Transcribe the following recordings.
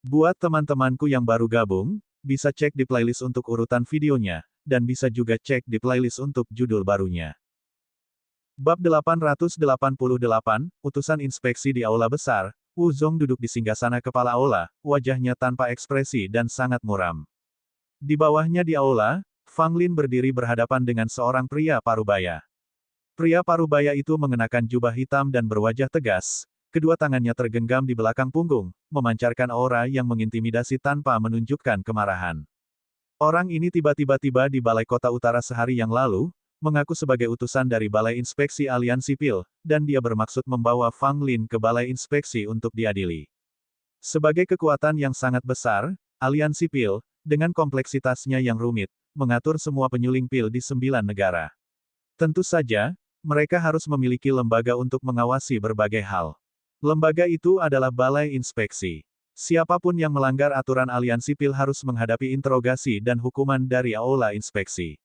Buat teman-temanku yang baru gabung, bisa cek di playlist untuk urutan videonya, dan bisa juga cek di playlist untuk judul barunya. Bab 888, Utusan Inspeksi di Aula Besar. Wu Zong duduk di singgasana kepala aula, wajahnya tanpa ekspresi dan sangat muram. Di bawahnya di aula, Fang Lin berdiri berhadapan dengan seorang pria parubaya. Pria parubaya itu mengenakan jubah hitam dan berwajah tegas, kedua tangannya tergenggam di belakang punggung, memancarkan aura yang mengintimidasi tanpa menunjukkan kemarahan. Orang ini tiba-tiba tiba di Balai Kota Utara sehari yang lalu, mengaku sebagai utusan dari Balai Inspeksi Aliansi Pil, dan dia bermaksud membawa Fang Lin ke Balai Inspeksi untuk diadili. Sebagai kekuatan yang sangat besar, Aliansi Pil, dengan kompleksitasnya yang rumit, mengatur semua penyuling pil di 9 negara. Tentu saja, mereka harus memiliki lembaga untuk mengawasi berbagai hal. Lembaga itu adalah Balai Inspeksi. Siapapun yang melanggar aturan Aliansi Pil harus menghadapi interogasi dan hukuman dari Aula Inspeksi.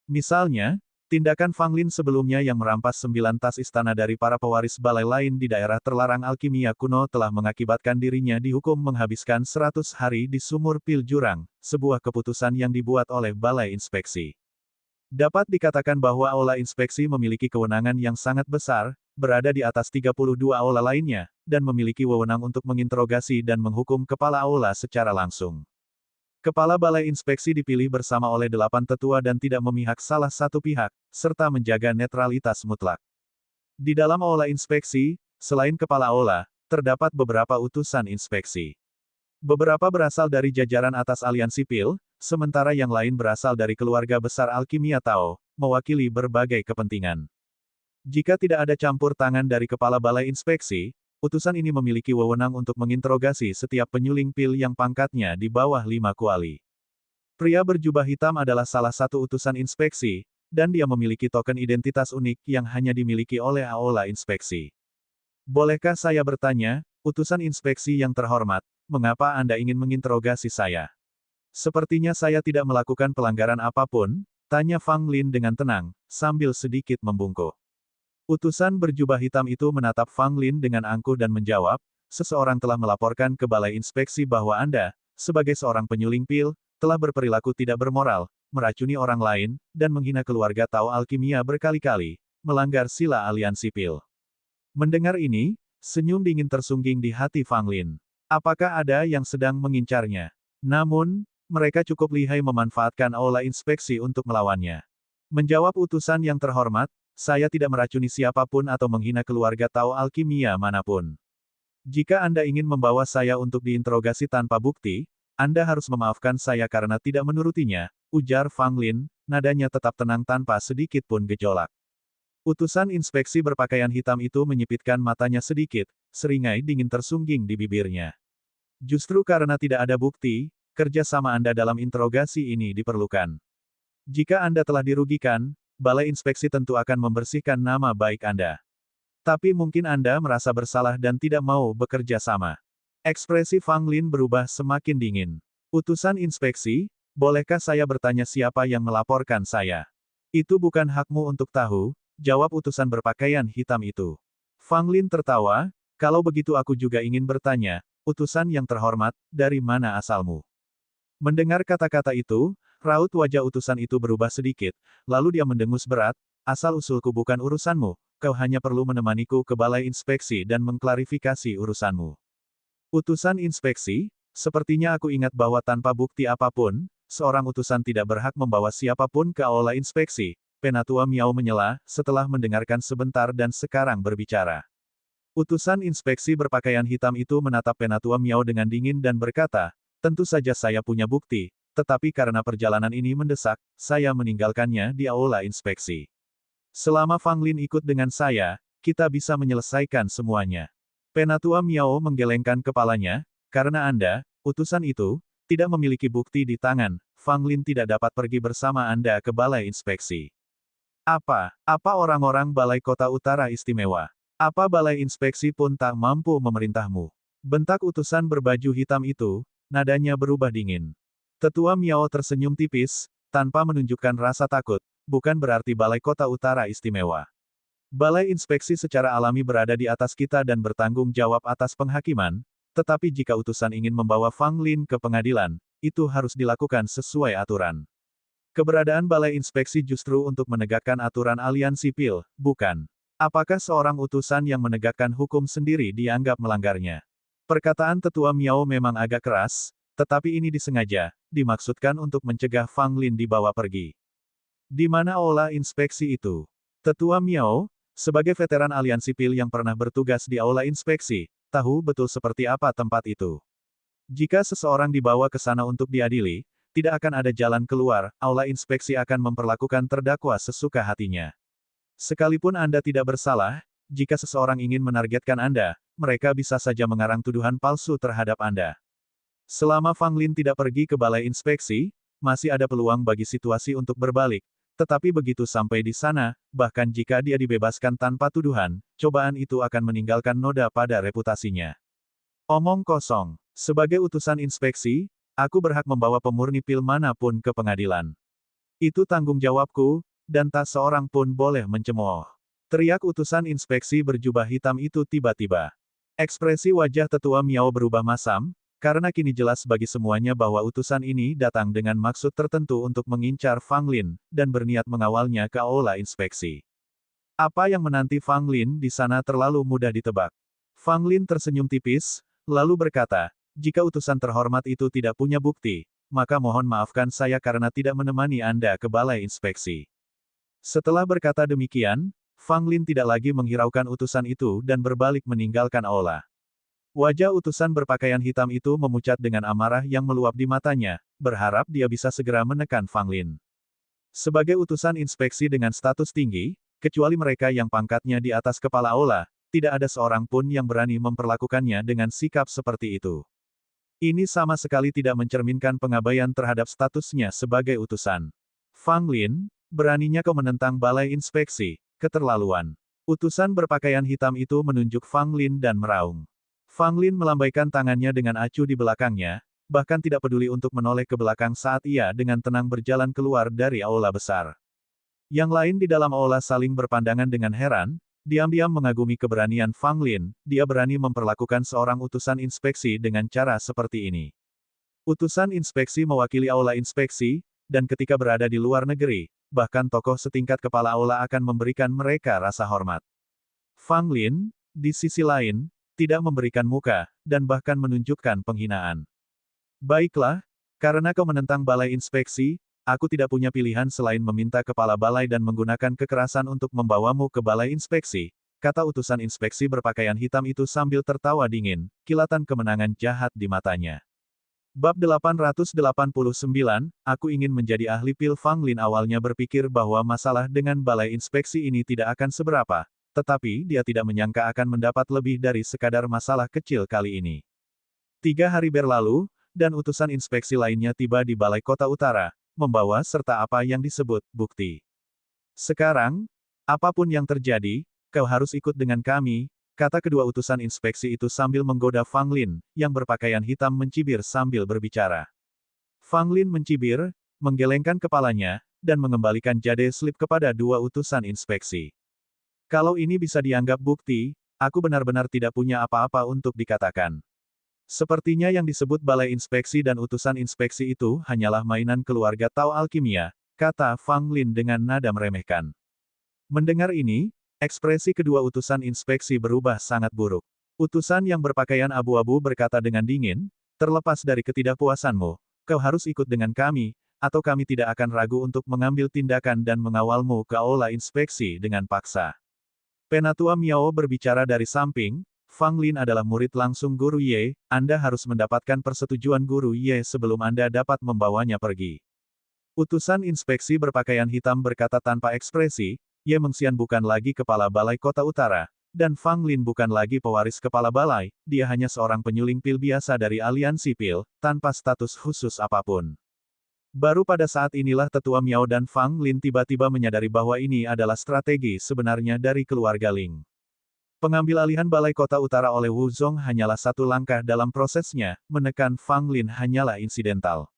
Misalnya, tindakan Fang Lin sebelumnya yang merampas 9 tas istana dari para pewaris balai lain di daerah terlarang alkimia kuno telah mengakibatkan dirinya dihukum menghabiskan 100 hari di sumur pil jurang, sebuah keputusan yang dibuat oleh Balai Inspeksi. Dapat dikatakan bahwa Aula Inspeksi memiliki kewenangan yang sangat besar, berada di atas 32 aula lainnya, dan memiliki wewenang untuk menginterogasi dan menghukum kepala aula secara langsung. Kepala Balai Inspeksi dipilih bersama oleh 8 tetua dan tidak memihak salah satu pihak, serta menjaga netralitas mutlak. Di dalam Aula Inspeksi, selain kepala aula, terdapat beberapa utusan inspeksi. Beberapa berasal dari jajaran atas Aliansi Pil, sementara yang lain berasal dari keluarga besar Alkimia Tao, mewakili berbagai kepentingan. Jika tidak ada campur tangan dari kepala Balai Inspeksi, utusan ini memiliki wewenang untuk menginterogasi setiap penyuling pil yang pangkatnya di bawah 5 kuali. Pria berjubah hitam adalah salah satu utusan inspeksi, dan dia memiliki token identitas unik yang hanya dimiliki oleh Aula Inspeksi. Bolehkah saya bertanya, utusan inspeksi yang terhormat, mengapa Anda ingin menginterogasi saya? Sepertinya saya tidak melakukan pelanggaran apapun, tanya Fang Lin dengan tenang, sambil sedikit membungkuk. Utusan berjubah hitam itu menatap Fang Lin dengan angkuh dan menjawab, seseorang telah melaporkan ke Balai Inspeksi bahwa Anda, sebagai seorang penyuling pil, telah berperilaku tidak bermoral, meracuni orang lain, dan menghina keluarga Tao Alkimia berkali-kali, melanggar sila Aliansi Pil. Mendengar ini, senyum dingin tersungging di hati Fang Lin. Apakah ada yang sedang mengincarnya? Namun, mereka cukup lihai memanfaatkan Aula Inspeksi untuk melawannya. Menjawab utusan yang terhormat, saya tidak meracuni siapapun atau menghina keluarga Tao Alkimia manapun. Jika Anda ingin membawa saya untuk diinterogasi tanpa bukti, Anda harus memaafkan saya karena tidak menurutinya, ujar Fang Lin, nadanya tetap tenang tanpa sedikit pun gejolak. Utusan inspeksi berpakaian hitam itu menyipitkan matanya sedikit, seringai dingin tersungging di bibirnya. Justru karena tidak ada bukti, kerja sama Anda dalam interogasi ini diperlukan. Jika Anda telah dirugikan, Balai Inspeksi tentu akan membersihkan nama baik Anda. Tapi mungkin Anda merasa bersalah dan tidak mau bekerja sama. Ekspresi Fang Lin berubah semakin dingin. Utusan inspeksi, bolehkah saya bertanya siapa yang melaporkan saya? Itu bukan hakmu untuk tahu, jawab utusan berpakaian hitam itu. Fang Lin tertawa, kalau begitu aku juga ingin bertanya, utusan yang terhormat, dari mana asalmu? Mendengar kata-kata itu, raut wajah utusan itu berubah sedikit, lalu dia mendengus berat, asal-usulku bukan urusanmu, kau hanya perlu menemaniku ke Balai Inspeksi dan mengklarifikasi urusanmu. Utusan inspeksi, sepertinya aku ingat bahwa tanpa bukti apapun, seorang utusan tidak berhak membawa siapapun ke Aula Inspeksi, Penatua Miao menyela, setelah mendengarkan sebentar dan sekarang berbicara. Utusan inspeksi berpakaian hitam itu menatap Penatua Miao dengan dingin dan berkata, tentu saja saya punya bukti, tetapi karena perjalanan ini mendesak, saya meninggalkannya di Aula Inspeksi. Selama Fang Lin ikut dengan saya, kita bisa menyelesaikan semuanya. Penatua Miao menggelengkan kepalanya, karena Anda, utusan itu, tidak memiliki bukti di tangan, Fang Lin tidak dapat pergi bersama Anda ke Balai Inspeksi. Apa orang-orang Balai Kota Utara Istimewa? Apa Balai Inspeksi pun tak mampu memerintahmu? Bentak utusan berbaju hitam itu, nadanya berubah dingin. Tetua Miao tersenyum tipis, tanpa menunjukkan rasa takut, bukan berarti Balai Kota Utara istimewa. Balai Inspeksi secara alami berada di atas kita dan bertanggung jawab atas penghakiman, Tetapi jika utusan ingin membawa Fang Lin ke pengadilan, itu harus dilakukan sesuai aturan. Keberadaan balai inspeksi justru untuk menegakkan aturan aliansi pil, bukan. Apakah seorang utusan yang menegakkan hukum sendiri dianggap melanggarnya? Perkataan Tetua Miao memang agak keras, tetapi ini disengaja, dimaksudkan untuk mencegah Fang Lin dibawa pergi. Di mana aula inspeksi itu? Tetua Miao, sebagai veteran aliansi pil yang pernah bertugas di aula inspeksi, tahu betul seperti apa tempat itu. Jika seseorang dibawa ke sana untuk diadili, tidak akan ada jalan keluar, aula inspeksi akan memperlakukan terdakwa sesuka hatinya. Sekalipun Anda tidak bersalah, jika seseorang ingin menargetkan Anda, mereka bisa saja mengarang tuduhan palsu terhadap Anda. Selama Fang Lin tidak pergi ke balai inspeksi, masih ada peluang bagi situasi untuk berbalik. Tetapi begitu sampai di sana, bahkan jika dia dibebaskan tanpa tuduhan, cobaan itu akan meninggalkan noda pada reputasinya. Omong kosong. Sebagai utusan inspeksi, aku berhak membawa pemurni pil manapun ke pengadilan. Itu tanggung jawabku, dan tak seorang pun boleh mencemooh. Teriak utusan inspeksi berjubah hitam itu tiba-tiba. Ekspresi wajah Tetua Miao berubah masam, karena kini jelas bagi semuanya bahwa utusan ini datang dengan maksud tertentu untuk mengincar Fang Lin, dan berniat mengawalnya ke aula inspeksi. Apa yang menanti Fang Lin di sana terlalu mudah ditebak. Fang Lin tersenyum tipis, lalu berkata, jika utusan terhormat itu tidak punya bukti, maka mohon maafkan saya karena tidak menemani Anda ke balai inspeksi. Setelah berkata demikian, Fang Lin tidak lagi menghiraukan utusan itu dan berbalik meninggalkan aula. Wajah utusan berpakaian hitam itu memucat dengan amarah yang meluap di matanya, berharap dia bisa segera menekan Fang Lin. Sebagai utusan inspeksi dengan status tinggi, kecuali mereka yang pangkatnya di atas kepala aula, tidak ada seorang pun yang berani memperlakukannya dengan sikap seperti itu. Ini sama sekali tidak mencerminkan pengabaian terhadap statusnya sebagai utusan. Fang Lin, beraninya kau menentang balai inspeksi, keterlaluan. Utusan berpakaian hitam itu menunjuk Fang Lin dan meraung. Fang Lin melambaikan tangannya dengan acuh di belakangnya, bahkan tidak peduli untuk menoleh ke belakang saat ia dengan tenang berjalan keluar dari aula besar. Yang lain di dalam aula saling berpandangan dengan heran, diam-diam mengagumi keberanian Fang Lin, dia berani memperlakukan seorang utusan inspeksi dengan cara seperti ini. Utusan inspeksi mewakili aula inspeksi, dan ketika berada di luar negeri, bahkan tokoh setingkat kepala aula akan memberikan mereka rasa hormat. Fang Lin, di sisi lain, tidak memberikan muka, dan bahkan menunjukkan penghinaan. Baiklah, karena kau menentang balai inspeksi, aku tidak punya pilihan selain meminta kepala balai dan menggunakan kekerasan untuk membawamu ke balai inspeksi, kata utusan inspeksi berpakaian hitam itu sambil tertawa dingin, kilatan kemenangan jahat di matanya. Bab 889, aku ingin menjadi ahli pil. Fang Lin awalnya berpikir bahwa masalah dengan balai inspeksi ini tidak akan seberapa, tetapi dia tidak menyangka akan mendapat lebih dari sekadar masalah kecil kali ini. 3 hari berlalu, dan utusan inspeksi lainnya tiba di balai kota utara, membawa serta apa yang disebut bukti. Sekarang, apapun yang terjadi, kau harus ikut dengan kami, kata kedua utusan inspeksi itu sambil menggoda Fang Lin, yang berpakaian hitam mencibir sambil berbicara. Fang Lin mencibir, menggelengkan kepalanya, dan mengembalikan jade slip kepada dua utusan inspeksi. Kalau ini bisa dianggap bukti, aku benar-benar tidak punya apa-apa untuk dikatakan. Sepertinya yang disebut balai inspeksi dan utusan inspeksi itu hanyalah mainan keluarga Tao Alkimia, kata Fang Lin dengan nada meremehkan. Mendengar ini, ekspresi kedua utusan inspeksi berubah sangat buruk. Utusan yang berpakaian abu-abu berkata dengan dingin, terlepas dari ketidakpuasanmu, kau harus ikut dengan kami, atau kami tidak akan ragu untuk mengambil tindakan dan mengawalmu ke aula inspeksi dengan paksa. Penatua Miao berbicara dari samping, Fang Lin adalah murid langsung Guru Ye, Anda harus mendapatkan persetujuan Guru Ye sebelum Anda dapat membawanya pergi. Utusan inspeksi berpakaian hitam berkata tanpa ekspresi, Ye Mengxian bukan lagi kepala balai kota utara, dan Fang Lin bukan lagi pewaris kepala balai, dia hanya seorang penyuling pil biasa dari aliansi pil, tanpa status khusus apapun. Baru pada saat inilah Tetua Miao dan Fang Lin tiba-tiba menyadari bahwa ini adalah strategi sebenarnya dari keluarga Ling. Pengambil alihan balai kota utara oleh Wu Zong hanyalah satu langkah dalam prosesnya, menekan Fang Lin hanyalah insidental.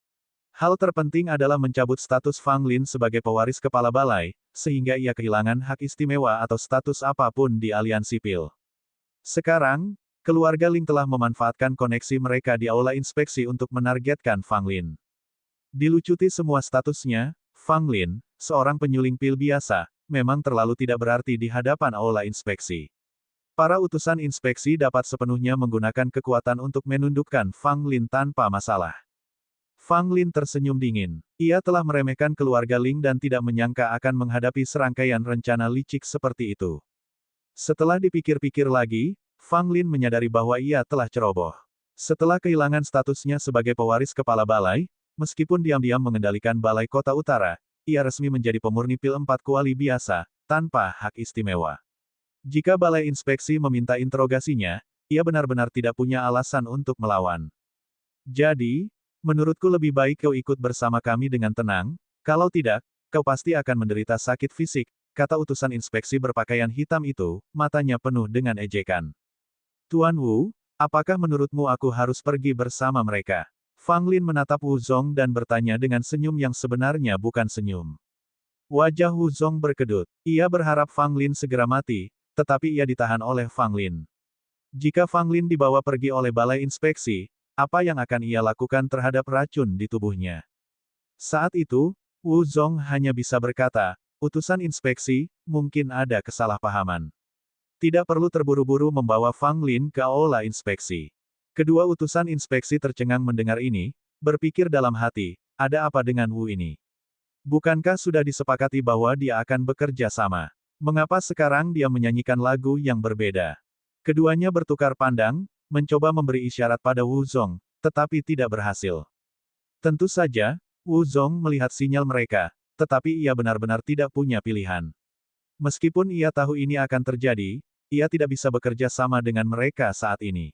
Hal terpenting adalah mencabut status Fang Lin sebagai pewaris kepala balai, sehingga ia kehilangan hak istimewa atau status apapun di aliansi pil. Sekarang, Keluarga Ling telah memanfaatkan koneksi mereka di aula inspeksi untuk menargetkan Fang Lin. Dilucuti semua statusnya, Fang Lin, seorang penyuling pil biasa, memang terlalu tidak berarti di hadapan aula inspeksi. Para utusan inspeksi dapat sepenuhnya menggunakan kekuatan untuk menundukkan Fang Lin tanpa masalah. Fang Lin tersenyum dingin. Ia telah meremehkan keluarga Ling dan tidak menyangka akan menghadapi serangkaian rencana licik seperti itu. Setelah dipikir-pikir lagi, Fang Lin menyadari bahwa ia telah ceroboh. Setelah kehilangan statusnya sebagai pewaris kepala balai, meskipun diam-diam mengendalikan balai kota utara, ia resmi menjadi pemurni pil 4 kuali biasa, tanpa hak istimewa. Jika balai inspeksi meminta interogasinya, ia benar-benar tidak punya alasan untuk melawan. Jadi, menurutku lebih baik kau ikut bersama kami dengan tenang, kalau tidak, kau pasti akan menderita sakit fisik, kata utusan inspeksi berpakaian hitam itu, matanya penuh dengan ejekan. Tuan Wu, apakah menurutmu aku harus pergi bersama mereka? Fang Lin menatap Wu Zong dan bertanya dengan senyum yang sebenarnya bukan senyum. Wajah Wu Zong berkedut. Ia berharap Fang Lin segera mati, tetapi ia ditahan oleh Fang Lin. Jika Fang Lin dibawa pergi oleh balai inspeksi, apa yang akan ia lakukan terhadap racun di tubuhnya? Saat itu, Wu Zong hanya bisa berkata, utusan inspeksi, mungkin ada kesalahpahaman. Tidak perlu terburu-buru membawa Fang Lin ke aula inspeksi. Kedua utusan inspeksi tercengang mendengar ini, berpikir dalam hati, ada apa dengan Wu ini? Bukankah sudah disepakati bahwa dia akan bekerja sama? Mengapa sekarang dia menyanyikan lagu yang berbeda? Keduanya bertukar pandang, mencoba memberi isyarat pada Wu Zong, tetapi tidak berhasil. Tentu saja, Wu Zong melihat sinyal mereka, tetapi ia benar-benar tidak punya pilihan. Meskipun ia tahu ini akan terjadi, ia tidak bisa bekerja sama dengan mereka saat ini.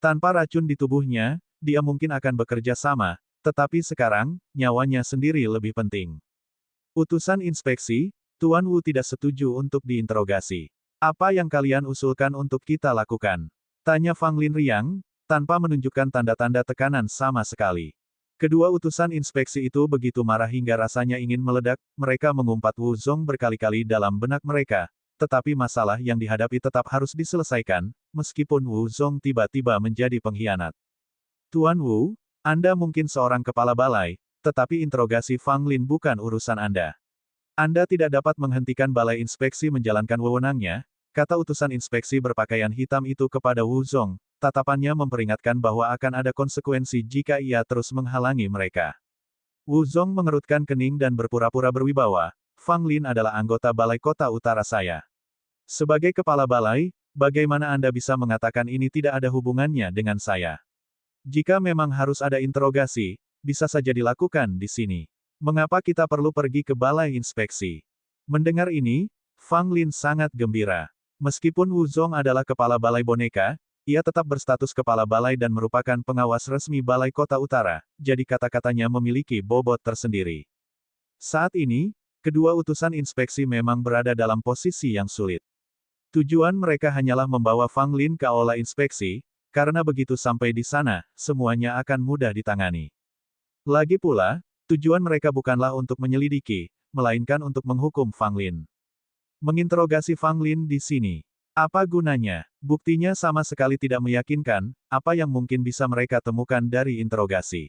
Tanpa racun di tubuhnya, dia mungkin akan bekerja sama, tetapi sekarang, nyawanya sendiri lebih penting. Utusan inspeksi, Tuan Wu tidak setuju untuk diinterogasi. Apa yang kalian usulkan untuk kita lakukan? Tanya Fang Lin riang, tanpa menunjukkan tanda-tanda tekanan sama sekali. Kedua utusan inspeksi itu begitu marah hingga rasanya ingin meledak, mereka mengumpat Wu Zong berkali-kali dalam benak mereka, tetapi masalah yang dihadapi tetap harus diselesaikan, meskipun Wu Zong tiba-tiba menjadi pengkhianat. Tuan Wu, Anda mungkin seorang kepala balai, tetapi interogasi Fang Lin bukan urusan Anda. Anda tidak dapat menghentikan balai inspeksi menjalankan wewenangnya, kata utusan inspeksi berpakaian hitam itu kepada Wu Zong, tatapannya memperingatkan bahwa akan ada konsekuensi jika ia terus menghalangi mereka. Wu Zong mengerutkan kening dan berpura-pura berwibawa, Fang Lin adalah anggota balai kota utara saya. Sebagai kepala balai, bagaimana Anda bisa mengatakan ini tidak ada hubungannya dengan saya? Jika memang harus ada interogasi, bisa saja dilakukan di sini. Mengapa kita perlu pergi ke balai inspeksi? Mendengar ini, Fang Lin sangat gembira. Meskipun Wu Zong adalah kepala balai boneka, ia tetap berstatus kepala balai dan merupakan pengawas resmi balai kota utara, jadi kata-katanya memiliki bobot tersendiri. Saat ini, kedua utusan inspeksi memang berada dalam posisi yang sulit. Tujuan mereka hanyalah membawa Fang Lin ke aula inspeksi, karena begitu sampai di sana, semuanya akan mudah ditangani. Lagi pula, tujuan mereka bukanlah untuk menyelidiki, melainkan untuk menghukum Fang Lin. Menginterogasi Fang Lin di sini. Apa gunanya? Buktinya sama sekali tidak meyakinkan, apa yang mungkin bisa mereka temukan dari interogasi.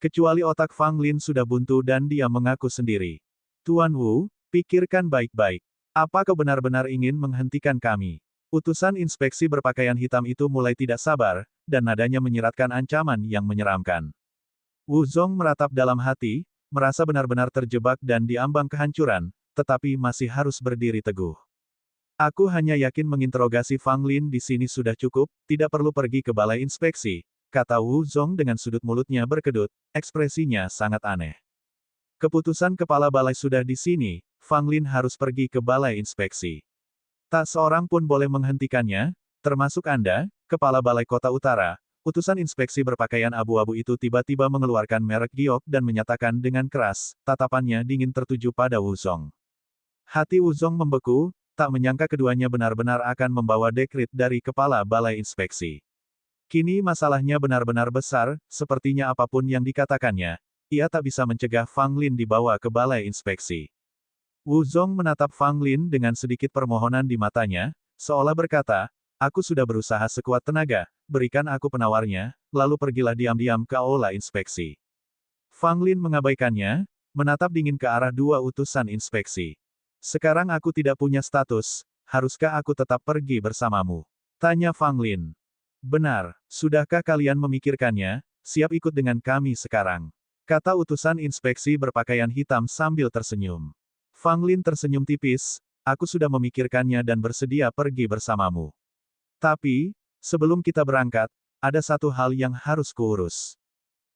Kecuali otak Fang Lin sudah buntu dan dia mengaku sendiri. Tuan Wu, pikirkan baik-baik. Apa kau benar-benar ingin menghentikan kami? Utusan inspeksi berpakaian hitam itu mulai tidak sabar, dan nadanya menyiratkan ancaman yang menyeramkan. Wu Zong meratap dalam hati, merasa benar-benar terjebak dan diambang kehancuran, tetapi masih harus berdiri teguh. Aku hanya yakin menginterogasi Fang Lin di sini sudah cukup, tidak perlu pergi ke balai inspeksi, kata Wu Zong dengan sudut mulutnya berkedut, ekspresinya sangat aneh. Keputusan kepala balai sudah di sini, Fang Lin harus pergi ke balai inspeksi. Tak seorang pun boleh menghentikannya, termasuk Anda, kepala balai kota utara. Utusan inspeksi berpakaian abu-abu itu tiba-tiba mengeluarkan merek giok dan menyatakan dengan keras, tatapannya dingin tertuju pada Wu Zong. Hati Wu Zong membeku, tak menyangka keduanya benar-benar akan membawa dekrit dari kepala balai inspeksi. Kini masalahnya benar-benar besar, sepertinya apapun yang dikatakannya, ia tak bisa mencegah Fang Lin dibawa ke balai inspeksi. Wu Zong menatap Fang Lin dengan sedikit permohonan di matanya, seolah berkata, aku sudah berusaha sekuat tenaga, berikan aku penawarnya, lalu pergilah diam-diam ke aula inspeksi. Fang Lin mengabaikannya, menatap dingin ke arah dua utusan inspeksi. Sekarang aku tidak punya status, haruskah aku tetap pergi bersamamu? Tanya Fang Lin. Benar, sudahkah kalian memikirkannya, siap ikut dengan kami sekarang? Kata utusan inspeksi berpakaian hitam sambil tersenyum. Fang Lin tersenyum tipis, aku sudah memikirkannya dan bersedia pergi bersamamu. Tapi, sebelum kita berangkat, ada satu hal yang harus kuurus.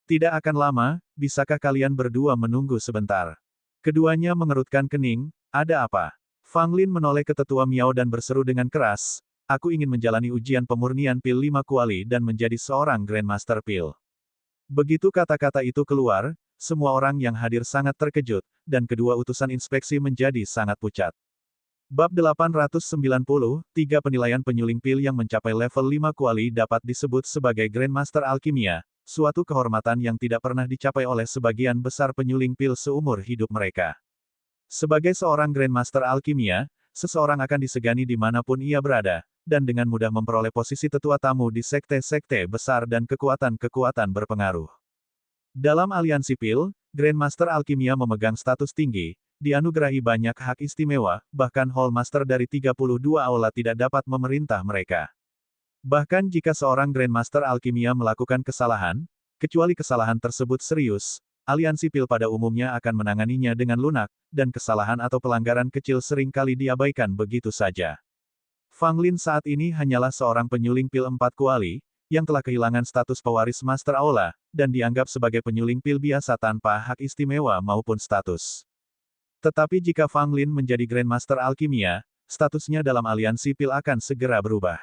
Tidak akan lama, bisakah kalian berdua menunggu sebentar? Keduanya mengerutkan kening, ada apa? Fang Lin menoleh ke tetua Miao dan berseru dengan keras, aku ingin menjalani ujian pemurnian pil 5 kuali dan menjadi seorang Grandmaster Pil. Begitu kata-kata itu keluar, semua orang yang hadir sangat terkejut, dan kedua utusan inspeksi menjadi sangat pucat. Bab 890, 3 penilaian penyuling pil yang mencapai level 5 kuali dapat disebut sebagai Grandmaster Alkimia, suatu kehormatan yang tidak pernah dicapai oleh sebagian besar penyuling pil seumur hidup mereka. Sebagai seorang Grandmaster Alkimia, seseorang akan disegani dimanapun ia berada, dan dengan mudah memperoleh posisi tetua tamu di sekte-sekte besar dan kekuatan-kekuatan berpengaruh. Dalam aliansi pil, Grandmaster Alkimia memegang status tinggi, dianugerahi banyak hak istimewa, bahkan Hallmaster dari 32 aula tidak dapat memerintah mereka. Bahkan jika seorang Grandmaster Alkimia melakukan kesalahan, kecuali kesalahan tersebut serius, aliansi pil pada umumnya akan menanganinya dengan lunak, dan kesalahan atau pelanggaran kecil sering kali diabaikan begitu saja. Fang Lin saat ini hanyalah seorang penyuling pil 4 kuali, yang telah kehilangan status pewaris Master Aula, dan dianggap sebagai penyuling pil biasa tanpa hak istimewa maupun status. Tetapi jika Fang Lin menjadi Grandmaster Alkimia, statusnya dalam aliansi pil akan segera berubah.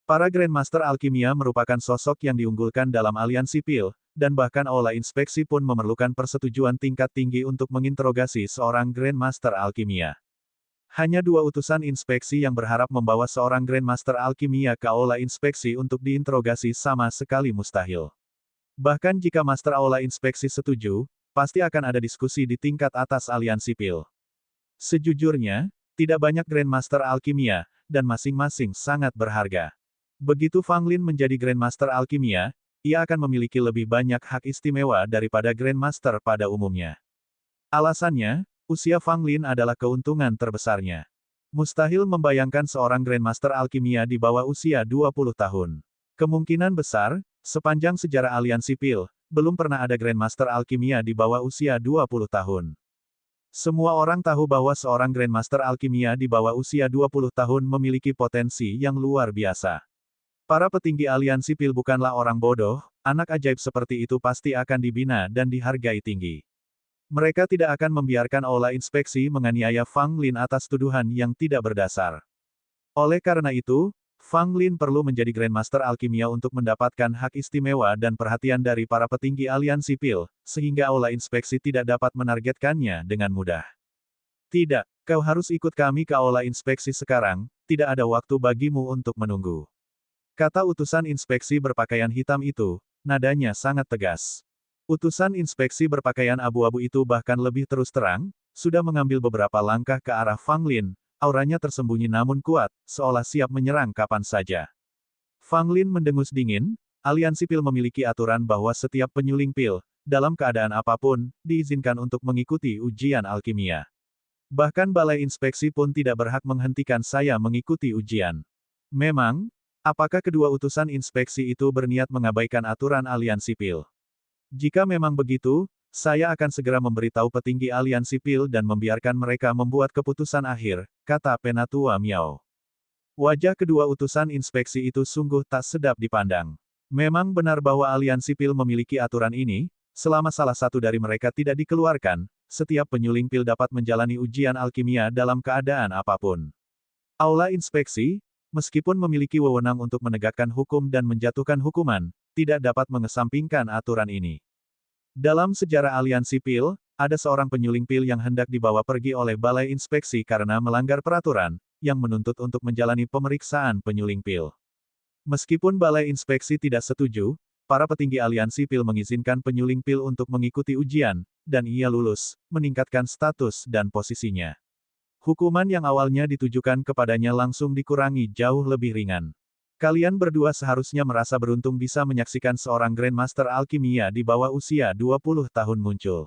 Para Grandmaster Alkimia merupakan sosok yang diunggulkan dalam aliansi pil, dan bahkan aula inspeksi pun memerlukan persetujuan tingkat tinggi untuk menginterogasi seorang Grandmaster Alkimia. Hanya dua utusan inspeksi yang berharap membawa seorang Grandmaster Alkimia ke aula inspeksi untuk diinterogasi sama sekali mustahil. Bahkan jika Master Aula Inspeksi setuju, pasti akan ada diskusi di tingkat atas aliansi pil. Sejujurnya, tidak banyak Grandmaster Alkimia, dan masing-masing sangat berharga. Begitu Fang Lin menjadi Grandmaster Alkimia, ia akan memiliki lebih banyak hak istimewa daripada Grandmaster pada umumnya. Alasannya, usia Fang Lin adalah keuntungan terbesarnya. Mustahil membayangkan seorang Grandmaster Alkimia di bawah usia 20 tahun. Kemungkinan besar, sepanjang sejarah aliansi pil, belum pernah ada Grandmaster Alkimia di bawah usia 20 tahun. Semua orang tahu bahwa seorang Grandmaster Alkimia di bawah usia 20 tahun memiliki potensi yang luar biasa. Para petinggi aliansi pil bukanlah orang bodoh, anak ajaib seperti itu pasti akan dibina dan dihargai tinggi. Mereka tidak akan membiarkan aula inspeksi menganiaya Fang Lin atas tuduhan yang tidak berdasar. Oleh karena itu, Fang Lin perlu menjadi Grandmaster Alkimia untuk mendapatkan hak istimewa dan perhatian dari para petinggi aliansi pil, sehingga aula inspeksi tidak dapat menargetkannya dengan mudah. Tidak, kau harus ikut kami ke aula inspeksi sekarang, tidak ada waktu bagimu untuk menunggu. Kata utusan inspeksi berpakaian hitam itu, nadanya sangat tegas. Utusan inspeksi berpakaian abu-abu itu bahkan lebih terus terang, sudah mengambil beberapa langkah ke arah Fang Lin, auranya tersembunyi namun kuat, seolah siap menyerang kapan saja. Fang Lin mendengus dingin, aliansi pil memiliki aturan bahwa setiap penyuling pil, dalam keadaan apapun, diizinkan untuk mengikuti ujian alkimia. Bahkan balai inspeksi pun tidak berhak menghentikan saya mengikuti ujian. Memang, apakah kedua utusan inspeksi itu berniat mengabaikan aturan aliansi pil? Jika memang begitu, saya akan segera memberitahu petinggi aliansi pil dan membiarkan mereka membuat keputusan akhir, kata Penatua Miao. Wajah kedua utusan inspeksi itu sungguh tak sedap dipandang. Memang benar bahwa aliansi pil memiliki aturan ini, selama salah satu dari mereka tidak dikeluarkan, setiap penyuling pil dapat menjalani ujian alkimia dalam keadaan apapun. Aula inspeksi, meskipun memiliki wewenang untuk menegakkan hukum dan menjatuhkan hukuman, tidak dapat mengesampingkan aturan ini. Dalam sejarah aliansi pil, ada seorang penyuling pil yang hendak dibawa pergi oleh balai inspeksi karena melanggar peraturan, yang menuntut untuk menjalani pemeriksaan penyuling pil. Meskipun balai inspeksi tidak setuju, para petinggi aliansi pil mengizinkan penyuling pil untuk mengikuti ujian, dan ia lulus, meningkatkan status dan posisinya. Hukuman yang awalnya ditujukan kepadanya langsung dikurangi jauh lebih ringan. Kalian berdua seharusnya merasa beruntung bisa menyaksikan seorang Grandmaster Alkimia di bawah usia 20 tahun muncul.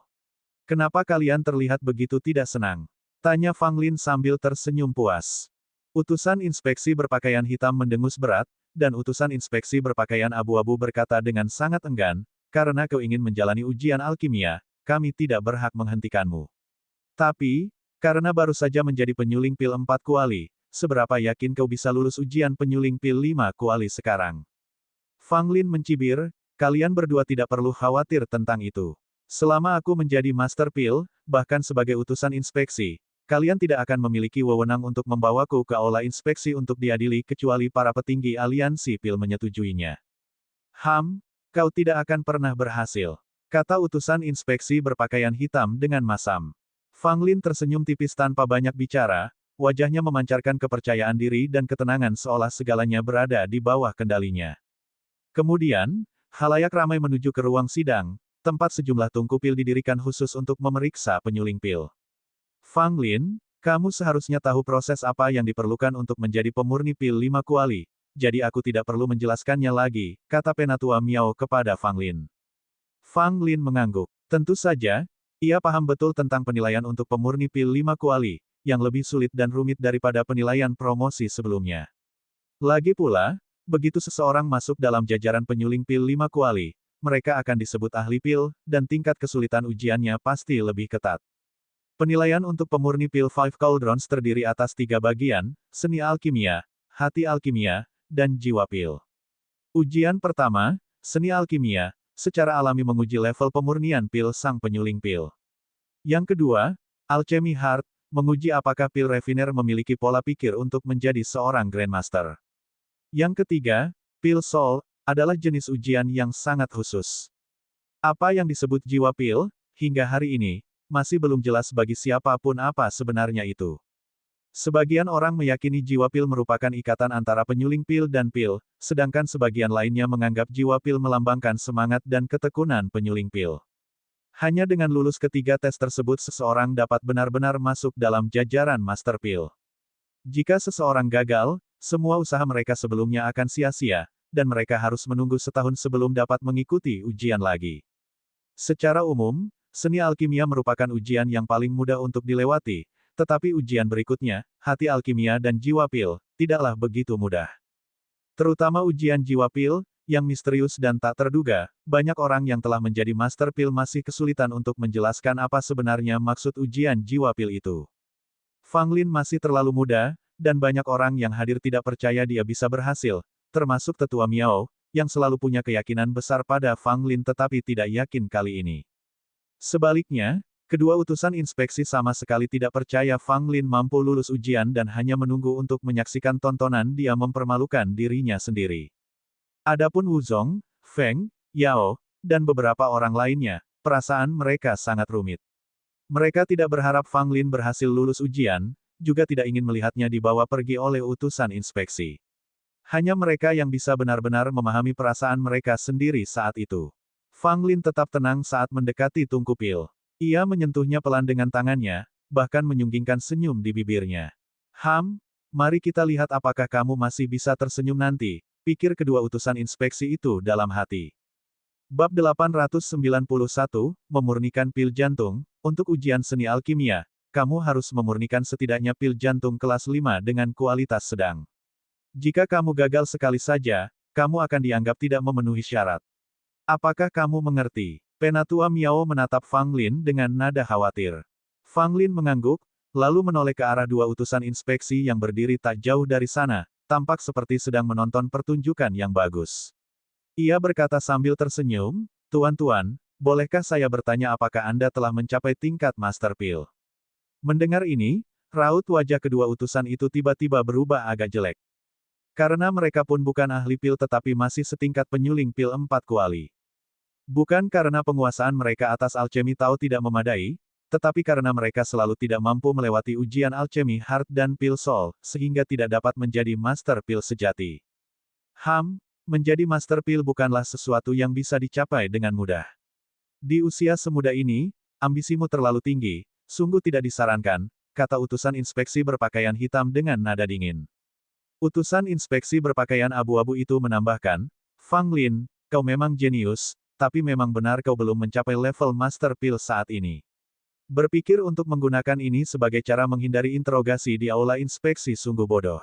Kenapa kalian terlihat begitu tidak senang? Tanya Fang Lin sambil tersenyum puas. Utusan inspeksi berpakaian hitam mendengus berat, dan utusan inspeksi berpakaian abu-abu berkata dengan sangat enggan, karena kau ingin menjalani ujian alkimia, kami tidak berhak menghentikanmu. Tapi, karena baru saja menjadi penyuling pil 4 kuali, seberapa yakin kau bisa lulus ujian penyuling pil 5 kuali sekarang? Fang Lin mencibir, kalian berdua tidak perlu khawatir tentang itu. Selama aku menjadi Master Pil, bahkan sebagai utusan inspeksi, kalian tidak akan memiliki wewenang untuk membawaku ke aula inspeksi untuk diadili kecuali para petinggi aliansi pil menyetujuinya. Kau tidak akan pernah berhasil, kata utusan inspeksi berpakaian hitam dengan masam. Fang Lin tersenyum tipis tanpa banyak bicara, wajahnya memancarkan kepercayaan diri dan ketenangan seolah segalanya berada di bawah kendalinya. Kemudian, khalayak ramai menuju ke ruang sidang, tempat sejumlah tungku pil didirikan khusus untuk memeriksa penyuling pil. Fang Lin, kamu seharusnya tahu proses apa yang diperlukan untuk menjadi pemurni pil 5 kuali, jadi aku tidak perlu menjelaskannya lagi, kata Penatua Miao kepada Fang Lin. Fang Lin mengangguk. Tentu saja, ia paham betul tentang penilaian untuk pemurni pil 5 kuali, yang lebih sulit dan rumit daripada penilaian promosi sebelumnya. Lagi pula, begitu seseorang masuk dalam jajaran penyuling pil 5 kuali, mereka akan disebut ahli pil, dan tingkat kesulitan ujiannya pasti lebih ketat. Penilaian untuk pemurni pil 5 Cauldrons terdiri atas 3 bagian, seni alkimia, hati alkimia, dan jiwa pil. Ujian pertama, seni alkimia, secara alami menguji level pemurnian pil sang penyuling pil. Yang kedua, Alchemy Heart, menguji apakah pil refiner memiliki pola pikir untuk menjadi seorang Grandmaster. Yang ketiga, pil Soul, adalah jenis ujian yang sangat khusus. Apa yang disebut jiwa pil, hingga hari ini, masih belum jelas bagi siapapun apa sebenarnya itu. Sebagian orang meyakini jiwa pil merupakan ikatan antara penyuling pil dan pil, sedangkan sebagian lainnya menganggap jiwa pil melambangkan semangat dan ketekunan penyuling pil. Hanya dengan lulus ketiga tes tersebut seseorang dapat benar-benar masuk dalam jajaran Master Pil. Jika seseorang gagal, semua usaha mereka sebelumnya akan sia-sia, dan mereka harus menunggu setahun sebelum dapat mengikuti ujian lagi. Secara umum, seni alkimia merupakan ujian yang paling mudah untuk dilewati, tetapi ujian berikutnya, hati alkimia dan jiwa pil, tidaklah begitu mudah. Terutama ujian jiwa pil, yang misterius dan tak terduga, banyak orang yang telah menjadi Master Pil masih kesulitan untuk menjelaskan apa sebenarnya maksud ujian jiwa pil itu. Fang Lin masih terlalu muda, dan banyak orang yang hadir tidak percaya dia bisa berhasil, termasuk Tetua Miao, yang selalu punya keyakinan besar pada Fang Lin tetapi tidak yakin kali ini. Sebaliknya, kedua utusan inspeksi sama sekali tidak percaya Fang Lin mampu lulus ujian dan hanya menunggu untuk menyaksikan tontonan dia mempermalukan dirinya sendiri. Adapun Wu Zong, Feng, Yao, dan beberapa orang lainnya, perasaan mereka sangat rumit. Mereka tidak berharap Fang Lin berhasil lulus ujian, juga tidak ingin melihatnya dibawa pergi oleh utusan inspeksi. Hanya mereka yang bisa benar-benar memahami perasaan mereka sendiri saat itu. Fang Lin tetap tenang saat mendekati tungku pil. Ia menyentuhnya pelan dengan tangannya, bahkan menyunggingkan senyum di bibirnya. Mari kita lihat apakah kamu masih bisa tersenyum nanti, pikir kedua utusan inspeksi itu dalam hati. Bab 891, memurnikan pil jantung, untuk ujian seni alkimia, kamu harus memurnikan setidaknya pil jantung kelas 5 dengan kualitas sedang. Jika kamu gagal sekali saja, kamu akan dianggap tidak memenuhi syarat. Apakah kamu mengerti? Penatua Miao menatap Fang Lin dengan nada khawatir. Fang Lin mengangguk, lalu menoleh ke arah dua utusan inspeksi yang berdiri tak jauh dari sana, tampak seperti sedang menonton pertunjukan yang bagus. Ia berkata sambil tersenyum, "Tuan-tuan, bolehkah saya bertanya apakah Anda telah mencapai tingkat Master Pil?" Mendengar ini, raut wajah kedua utusan itu tiba-tiba berubah agak jelek. Karena mereka pun bukan ahli pil tetapi masih setingkat penyuling pil 4 kuali. Bukan karena penguasaan mereka atas alchemy Tao tidak memadai, tetapi karena mereka selalu tidak mampu melewati ujian alchemy Heart dan Pil Soul, sehingga tidak dapat menjadi Master Pil sejati. Menjadi Master Pil bukanlah sesuatu yang bisa dicapai dengan mudah. Di usia semuda ini, ambisimu terlalu tinggi, sungguh tidak disarankan, kata utusan inspeksi berpakaian hitam dengan nada dingin. Utusan inspeksi berpakaian abu-abu itu menambahkan, Fang Lin, kau memang jenius, tapi memang benar kau belum mencapai level Master Pil saat ini. Berpikir untuk menggunakan ini sebagai cara menghindari interogasi di aula inspeksi sungguh bodoh.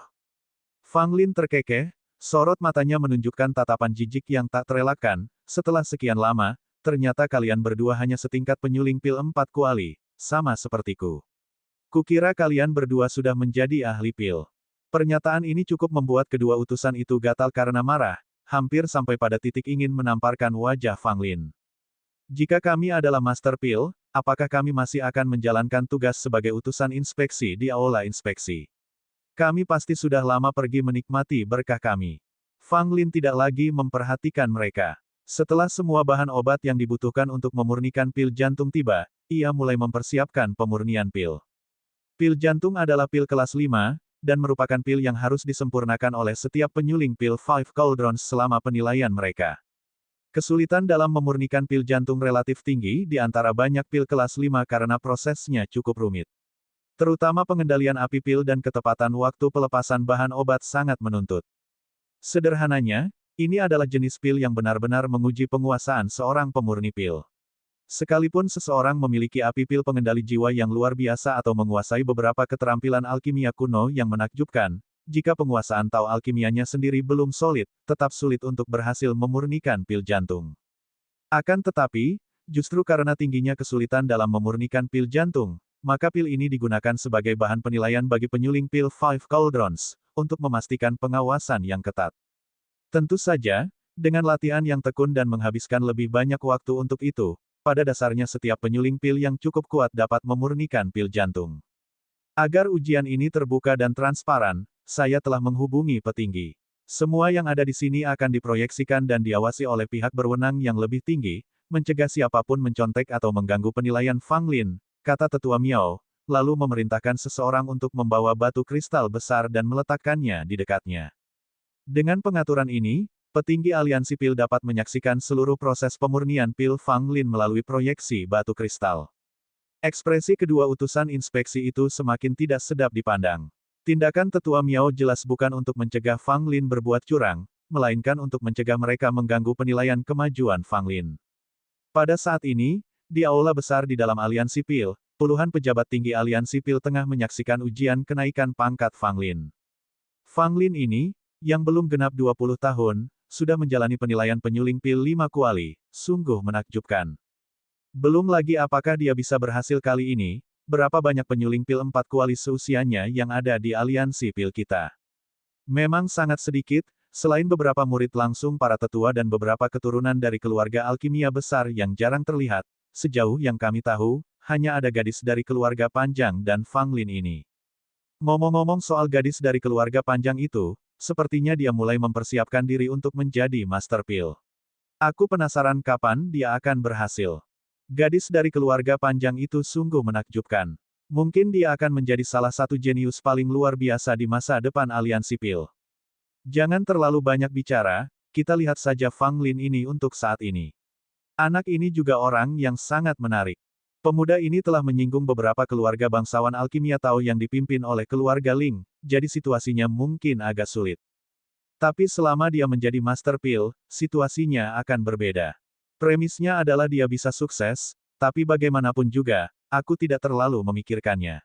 Fang Lin terkekeh, sorot matanya menunjukkan tatapan jijik yang tak terelakkan. Setelah sekian lama, ternyata kalian berdua hanya setingkat penyuling pil 4 kuali, sama sepertiku. Kukira kalian berdua sudah menjadi ahli pil. Pernyataan ini cukup membuat kedua utusan itu gatal karena marah, hampir sampai pada titik ingin menamparkan wajah Fang Lin. Jika kami adalah Master Pil, apakah kami masih akan menjalankan tugas sebagai utusan inspeksi di aula inspeksi? Kami pasti sudah lama pergi menikmati berkah kami. Fang Lin tidak lagi memperhatikan mereka. Setelah semua bahan obat yang dibutuhkan untuk memurnikan pil jantung tiba, ia mulai mempersiapkan pemurnian pil. Pil jantung adalah pil kelas 5, dan merupakan pil yang harus disempurnakan oleh setiap penyuling pil Five Cauldrons selama penilaian mereka. Kesulitan dalam memurnikan pil jantung relatif tinggi di antara banyak pil kelas 5 karena prosesnya cukup rumit. Terutama pengendalian api pil dan ketepatan waktu pelepasan bahan obat sangat menuntut. Sederhananya, ini adalah jenis pil yang benar-benar menguji penguasaan seorang pemurni pil. Sekalipun seseorang memiliki api pil pengendali jiwa yang luar biasa atau menguasai beberapa keterampilan alkimia kuno yang menakjubkan, jika penguasaan Tao alkimianya sendiri belum solid, tetap sulit untuk berhasil memurnikan pil jantung. Akan tetapi, justru karena tingginya kesulitan dalam memurnikan pil jantung, maka pil ini digunakan sebagai bahan penilaian bagi penyuling pil Five Cauldrons, untuk memastikan pengawasan yang ketat. Tentu saja, dengan latihan yang tekun dan menghabiskan lebih banyak waktu untuk itu, pada dasarnya setiap penyuling pil yang cukup kuat dapat memurnikan pil jantung. Agar ujian ini terbuka dan transparan, saya telah menghubungi petinggi. Semua yang ada di sini akan diproyeksikan dan diawasi oleh pihak berwenang yang lebih tinggi, mencegah siapapun mencontek atau mengganggu penilaian Fang Lin, kata Tetua Miao, lalu memerintahkan seseorang untuk membawa batu kristal besar dan meletakkannya di dekatnya. Dengan pengaturan ini, petinggi aliansi pil dapat menyaksikan seluruh proses pemurnian pil Fang Lin melalui proyeksi batu kristal. Ekspresi kedua utusan inspeksi itu semakin tidak sedap dipandang. Tindakan Tetua Miao jelas bukan untuk mencegah Fang Lin berbuat curang, melainkan untuk mencegah mereka mengganggu penilaian kemajuan Fang Lin. Pada saat ini, di aula besar di dalam aliansi pil, puluhan pejabat tinggi aliansi pil tengah menyaksikan ujian kenaikan pangkat Fang Lin. Fang Lin ini, yang belum genap 20 tahun, sudah menjalani penilaian penyuling pil 5 kuali, sungguh menakjubkan. Belum lagi apakah dia bisa berhasil kali ini, berapa banyak penyuling pil 4 kuali seusianya yang ada di aliansi pil kita. Memang sangat sedikit, selain beberapa murid langsung para tetua dan beberapa keturunan dari keluarga alkimia besar yang jarang terlihat, sejauh yang kami tahu, hanya ada gadis dari keluarga Panjang dan Fang Lin ini. Ngomong-ngomong soal gadis dari keluarga Panjang itu, sepertinya dia mulai mempersiapkan diri untuk menjadi Master Pil. Aku penasaran kapan dia akan berhasil. Gadis dari keluarga Panjang itu sungguh menakjubkan. Mungkin dia akan menjadi salah satu jenius paling luar biasa di masa depan aliansi pil. Jangan terlalu banyak bicara, kita lihat saja Fang Lin ini untuk saat ini. Anak ini juga orang yang sangat menarik. Pemuda ini telah menyinggung beberapa keluarga bangsawan alkimia Tao yang dipimpin oleh keluarga Ling, jadi situasinya mungkin agak sulit. Tapi selama dia menjadi Master Pil, situasinya akan berbeda. Premisnya adalah dia bisa sukses, tapi bagaimanapun juga, aku tidak terlalu memikirkannya.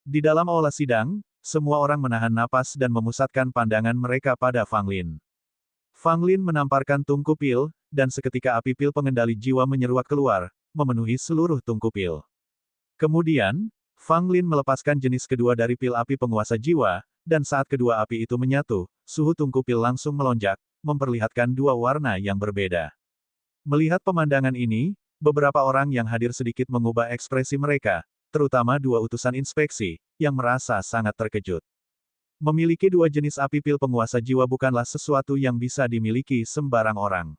Di dalam aula sidang, semua orang menahan napas dan memusatkan pandangan mereka pada Fang Lin. Fang Lin menamparkan tungku pil, dan seketika api pil pengendali jiwa menyeruak keluar, memenuhi seluruh tungku pil. Kemudian, Fang Lin melepaskan jenis kedua dari pil api penguasa jiwa, dan saat kedua api itu menyatu, suhu tungku pil langsung melonjak, memperlihatkan dua warna yang berbeda. Melihat pemandangan ini, beberapa orang yang hadir sedikit mengubah ekspresi mereka, terutama dua utusan inspeksi, yang merasa sangat terkejut. Memiliki dua jenis api pil penguasa jiwa bukanlah sesuatu yang bisa dimiliki sembarang orang.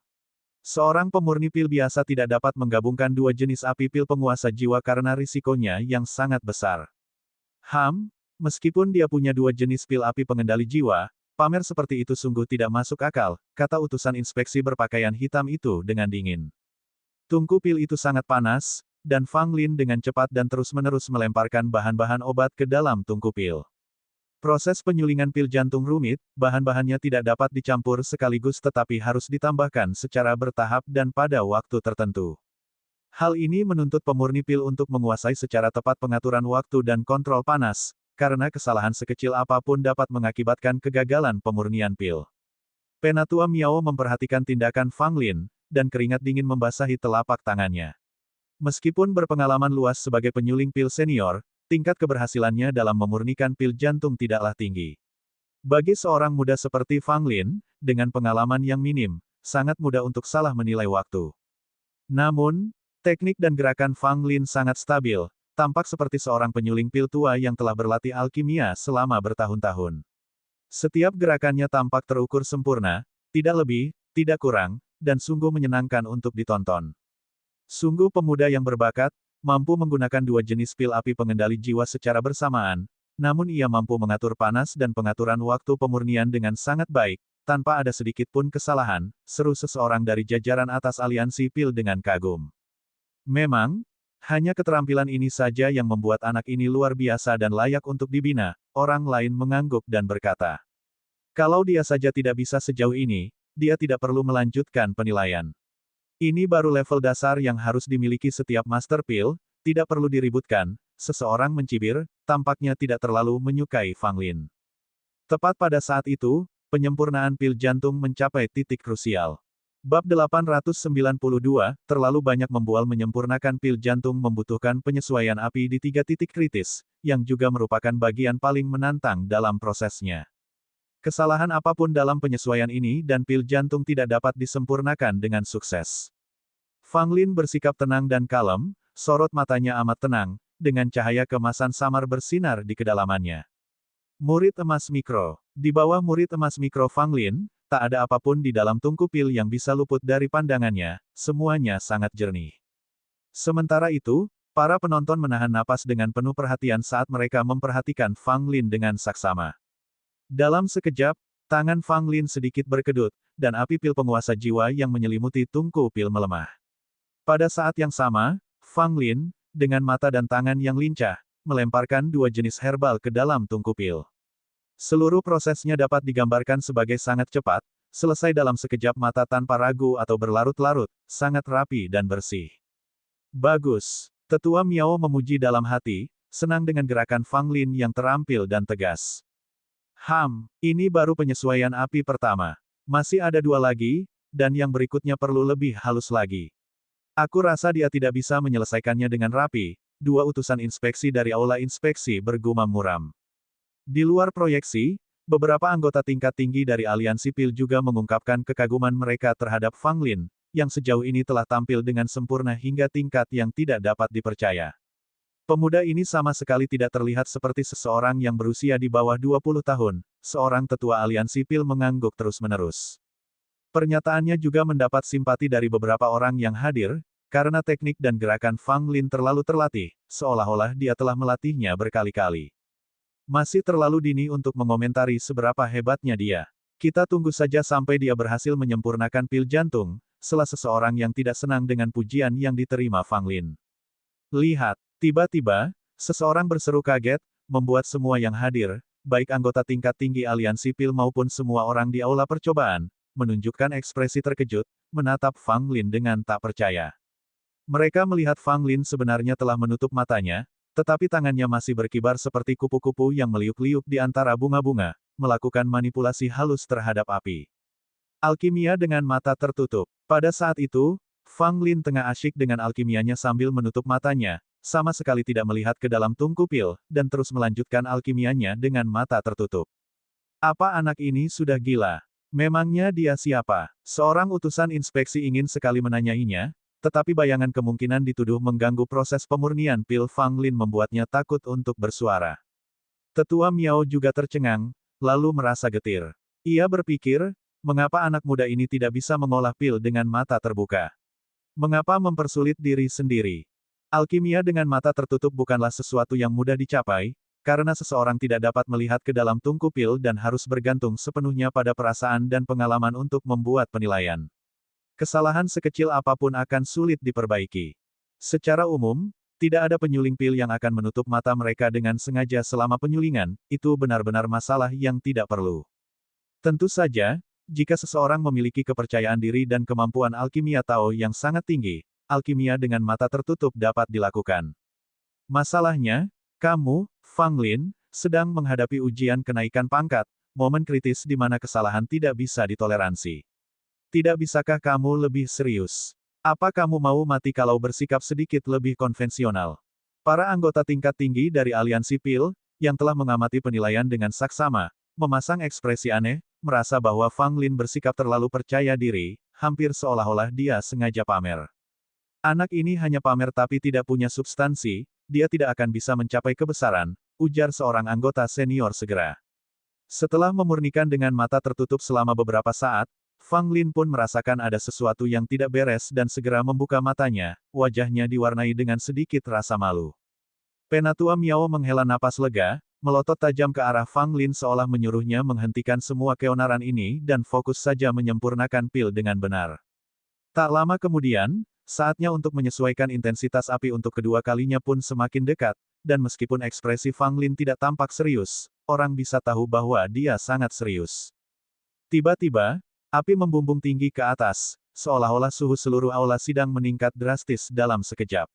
Seorang pemurni pil biasa tidak dapat menggabungkan dua jenis api pil penguasa jiwa karena risikonya yang sangat besar. Meskipun dia punya dua jenis pil api pengendali jiwa, pamer seperti itu sungguh tidak masuk akal, kata utusan inspeksi berpakaian hitam itu dengan dingin. Tungku pil itu sangat panas, dan Fang Lin dengan cepat dan terus-menerus melemparkan bahan-bahan obat ke dalam tungku pil. Proses penyulingan pil jantung rumit, bahan-bahannya tidak dapat dicampur sekaligus tetapi harus ditambahkan secara bertahap dan pada waktu tertentu. Hal ini menuntut pemurni pil untuk menguasai secara tepat pengaturan waktu dan kontrol panas, karena kesalahan sekecil apapun dapat mengakibatkan kegagalan pemurnian pil. Penatua Miao memperhatikan tindakan Fang Lin, dan keringat dingin membasahi telapak tangannya. Meskipun berpengalaman luas sebagai penyuling pil senior, tingkat keberhasilannya dalam memurnikan pil jantung tidaklah tinggi. Bagi seorang muda seperti Fang Lin, dengan pengalaman yang minim, sangat mudah untuk salah menilai waktu. Namun, teknik dan gerakan Fang Lin sangat stabil, tampak seperti seorang penyuling pil tua yang telah berlatih alkimia selama bertahun-tahun. Setiap gerakannya tampak terukur sempurna, tidak lebih, tidak kurang, dan sungguh menyenangkan untuk ditonton. Sungguh pemuda yang berbakat, mampu menggunakan dua jenis pil api pengendali jiwa secara bersamaan, namun ia mampu mengatur panas dan pengaturan waktu pemurnian dengan sangat baik, tanpa ada sedikit pun kesalahan, seru seseorang dari jajaran atas aliansi pil dengan kagum. Memang, hanya keterampilan ini saja yang membuat anak ini luar biasa dan layak untuk dibina, orang lain mengangguk dan berkata. Kalau dia saja tidak bisa sejauh ini, dia tidak perlu melanjutkan penilaian. Ini baru level dasar yang harus dimiliki setiap Master Pil, tidak perlu diributkan, seseorang mencibir, tampaknya tidak terlalu menyukai Fang Lin. Tepat pada saat itu, penyempurnaan pil jantung mencapai titik krusial. Bab 892, terlalu banyak membual menyempurnakan pil jantung membutuhkan penyesuaian api di 3 titik kritis, yang juga merupakan bagian paling menantang dalam prosesnya. Kesalahan apapun dalam penyesuaian ini dan pil jantung tidak dapat disempurnakan dengan sukses. Fang Lin bersikap tenang dan kalem, sorot matanya amat tenang, dengan cahaya keemasan samar bersinar di kedalamannya. Murid emas mikro. Di bawah murid emas mikro Fang Lin, tak ada apapun di dalam tungku pil yang bisa luput dari pandangannya, semuanya sangat jernih. Sementara itu, para penonton menahan napas dengan penuh perhatian saat mereka memperhatikan Fang Lin dengan saksama. Dalam sekejap, tangan Fang Lin sedikit berkedut, dan api pil penguasa jiwa yang menyelimuti tungku pil melemah. Pada saat yang sama, Fang Lin, dengan mata dan tangan yang lincah, melemparkan 2 jenis herbal ke dalam tungku pil. Seluruh prosesnya dapat digambarkan sebagai sangat cepat, selesai dalam sekejap mata tanpa ragu atau berlarut-larut, sangat rapi dan bersih. Bagus. Tetua Miao memuji dalam hati, senang dengan gerakan Fang Lin yang terampil dan tegas. Ini baru penyesuaian api pertama. Masih ada 2 lagi, dan yang berikutnya perlu lebih halus lagi. Aku rasa dia tidak bisa menyelesaikannya dengan rapi, 2 utusan inspeksi dari aula inspeksi bergumam muram. Di luar proyeksi, beberapa anggota tingkat tinggi dari aliansi pil juga mengungkapkan kekaguman mereka terhadap Fang Lin, yang sejauh ini telah tampil dengan sempurna hingga tingkat yang tidak dapat dipercaya. Pemuda ini sama sekali tidak terlihat seperti seseorang yang berusia di bawah 20 tahun, seorang tetua aliansi pil mengangguk terus-menerus. Pernyataannya juga mendapat simpati dari beberapa orang yang hadir, karena teknik dan gerakan Fang Lin terlalu terlatih, seolah-olah dia telah melatihnya berkali-kali. Masih terlalu dini untuk mengomentari seberapa hebatnya dia. Kita tunggu saja sampai dia berhasil menyempurnakan pil jantung, salah seseorang yang tidak senang dengan pujian yang diterima Fang Lin. Lihat, tiba-tiba, seseorang berseru kaget, membuat semua yang hadir, baik anggota tingkat tinggi aliansi pil maupun semua orang di aula percobaan, menunjukkan ekspresi terkejut, menatap Fang Lin dengan tak percaya. Mereka melihat Fang Lin sebenarnya telah menutup matanya, tetapi tangannya masih berkibar seperti kupu-kupu yang meliuk-liuk di antara bunga-bunga, melakukan manipulasi halus terhadap api. Alkimia dengan mata tertutup. Pada saat itu, Fang Lin tengah asyik dengan alkimianya sambil menutup matanya, sama sekali tidak melihat ke dalam tungku pil, dan terus melanjutkan alkimianya dengan mata tertutup. Apa anak ini sudah gila? Memangnya dia siapa? Seorang utusan inspeksi ingin sekali menanyainya, tetapi bayangan kemungkinan dituduh mengganggu proses pemurnian pil Fang Lin membuatnya takut untuk bersuara. Tetua Miao juga tercengang, lalu merasa getir. Ia berpikir, mengapa anak muda ini tidak bisa mengolah pil dengan mata terbuka? Mengapa mempersulit diri sendiri? Alkimia dengan mata tertutup bukanlah sesuatu yang mudah dicapai, karena seseorang tidak dapat melihat ke dalam tungku pil dan harus bergantung sepenuhnya pada perasaan dan pengalaman untuk membuat penilaian. Kesalahan sekecil apapun akan sulit diperbaiki. Secara umum, tidak ada penyuling pil yang akan menutup mata mereka dengan sengaja selama penyulingan, itu benar-benar masalah yang tidak perlu. Tentu saja, jika seseorang memiliki kepercayaan diri dan kemampuan alkimia Tao yang sangat tinggi, alkimia dengan mata tertutup dapat dilakukan. Masalahnya, kamu, Fang Lin, sedang menghadapi ujian kenaikan pangkat, momen kritis di mana kesalahan tidak bisa ditoleransi. Tidak bisakah kamu lebih serius? Apa kamu mau mati kalau bersikap sedikit lebih konvensional? Para anggota tingkat tinggi dari aliansi pil, yang telah mengamati penilaian dengan saksama, memasang ekspresi aneh, merasa bahwa Fang Lin bersikap terlalu percaya diri, hampir seolah-olah dia sengaja pamer. Anak ini hanya pamer tapi tidak punya substansi, dia tidak akan bisa mencapai kebesaran, ujar seorang anggota senior segera. Setelah memurnikan dengan mata tertutup selama beberapa saat, Fang Lin pun merasakan ada sesuatu yang tidak beres dan segera membuka matanya, wajahnya diwarnai dengan sedikit rasa malu. Penatua Miao menghela napas lega, melotot tajam ke arah Fang Lin seolah menyuruhnya menghentikan semua keonaran ini dan fokus saja menyempurnakan pil dengan benar. Tak lama kemudian, saatnya untuk menyesuaikan intensitas api untuk kedua kalinya pun semakin dekat, dan meskipun ekspresi Fang Lin tidak tampak serius, orang bisa tahu bahwa dia sangat serius. Tiba-tiba, api membumbung tinggi ke atas, seolah-olah suhu seluruh aula sidang meningkat drastis dalam sekejap.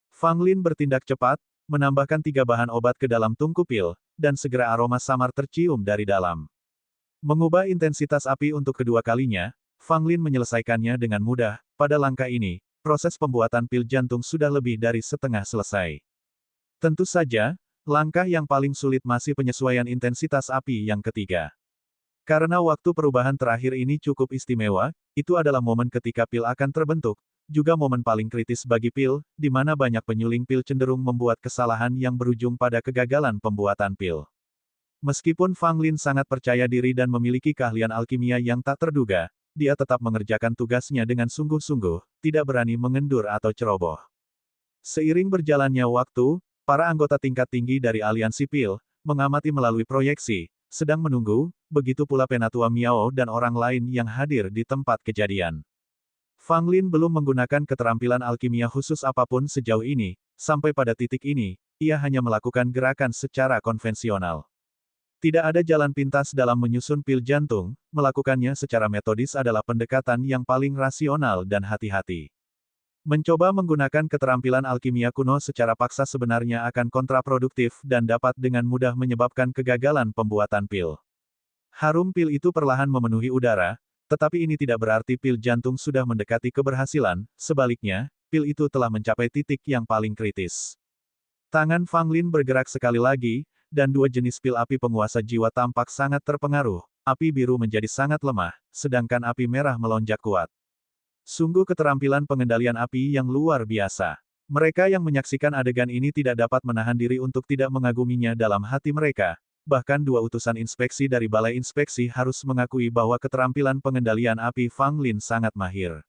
Fang Lin bertindak cepat, menambahkan 3 bahan obat ke dalam tungku pil, dan segera aroma samar tercium dari dalam. Mengubah intensitas api untuk kedua kalinya, Fang Lin menyelesaikannya dengan mudah. Pada langkah ini, proses pembuatan pil jantung sudah lebih dari setengah selesai. Tentu saja, langkah yang paling sulit masih penyesuaian intensitas api yang ketiga. Karena waktu perubahan terakhir ini cukup istimewa, itu adalah momen ketika pil akan terbentuk, juga momen paling kritis bagi pil, di mana banyak penyuling pil cenderung membuat kesalahan yang berujung pada kegagalan pembuatan pil. Meskipun Fang Lin sangat percaya diri dan memiliki keahlian alkimia yang tak terduga, dia tetap mengerjakan tugasnya dengan sungguh-sungguh, tidak berani mengendur atau ceroboh. Seiring berjalannya waktu, para anggota tingkat tinggi dari aliansi pil, mengamati melalui proyeksi, sedang menunggu, begitu pula Penatua Miao dan orang lain yang hadir di tempat kejadian. Fang Lin belum menggunakan keterampilan alkimia khusus apapun sejauh ini, sampai pada titik ini, ia hanya melakukan gerakan secara konvensional. Tidak ada jalan pintas dalam menyusun pil jantung, melakukannya secara metodis adalah pendekatan yang paling rasional dan hati-hati. Mencoba menggunakan keterampilan alkimia kuno secara paksa sebenarnya akan kontraproduktif dan dapat dengan mudah menyebabkan kegagalan pembuatan pil. Harum pil itu perlahan memenuhi udara, tetapi ini tidak berarti pil jantung sudah mendekati keberhasilan, sebaliknya, pil itu telah mencapai titik yang paling kritis. Tangan Fang Lin bergerak sekali lagi, dan 2 jenis pil api penguasa jiwa tampak sangat terpengaruh. Api biru menjadi sangat lemah, sedangkan api merah melonjak kuat. Sungguh keterampilan pengendalian api yang luar biasa. Mereka yang menyaksikan adegan ini tidak dapat menahan diri untuk tidak mengaguminya dalam hati mereka. Bahkan 2 utusan inspeksi dari Balai Inspeksi harus mengakui bahwa keterampilan pengendalian api Fang Lin sangat mahir.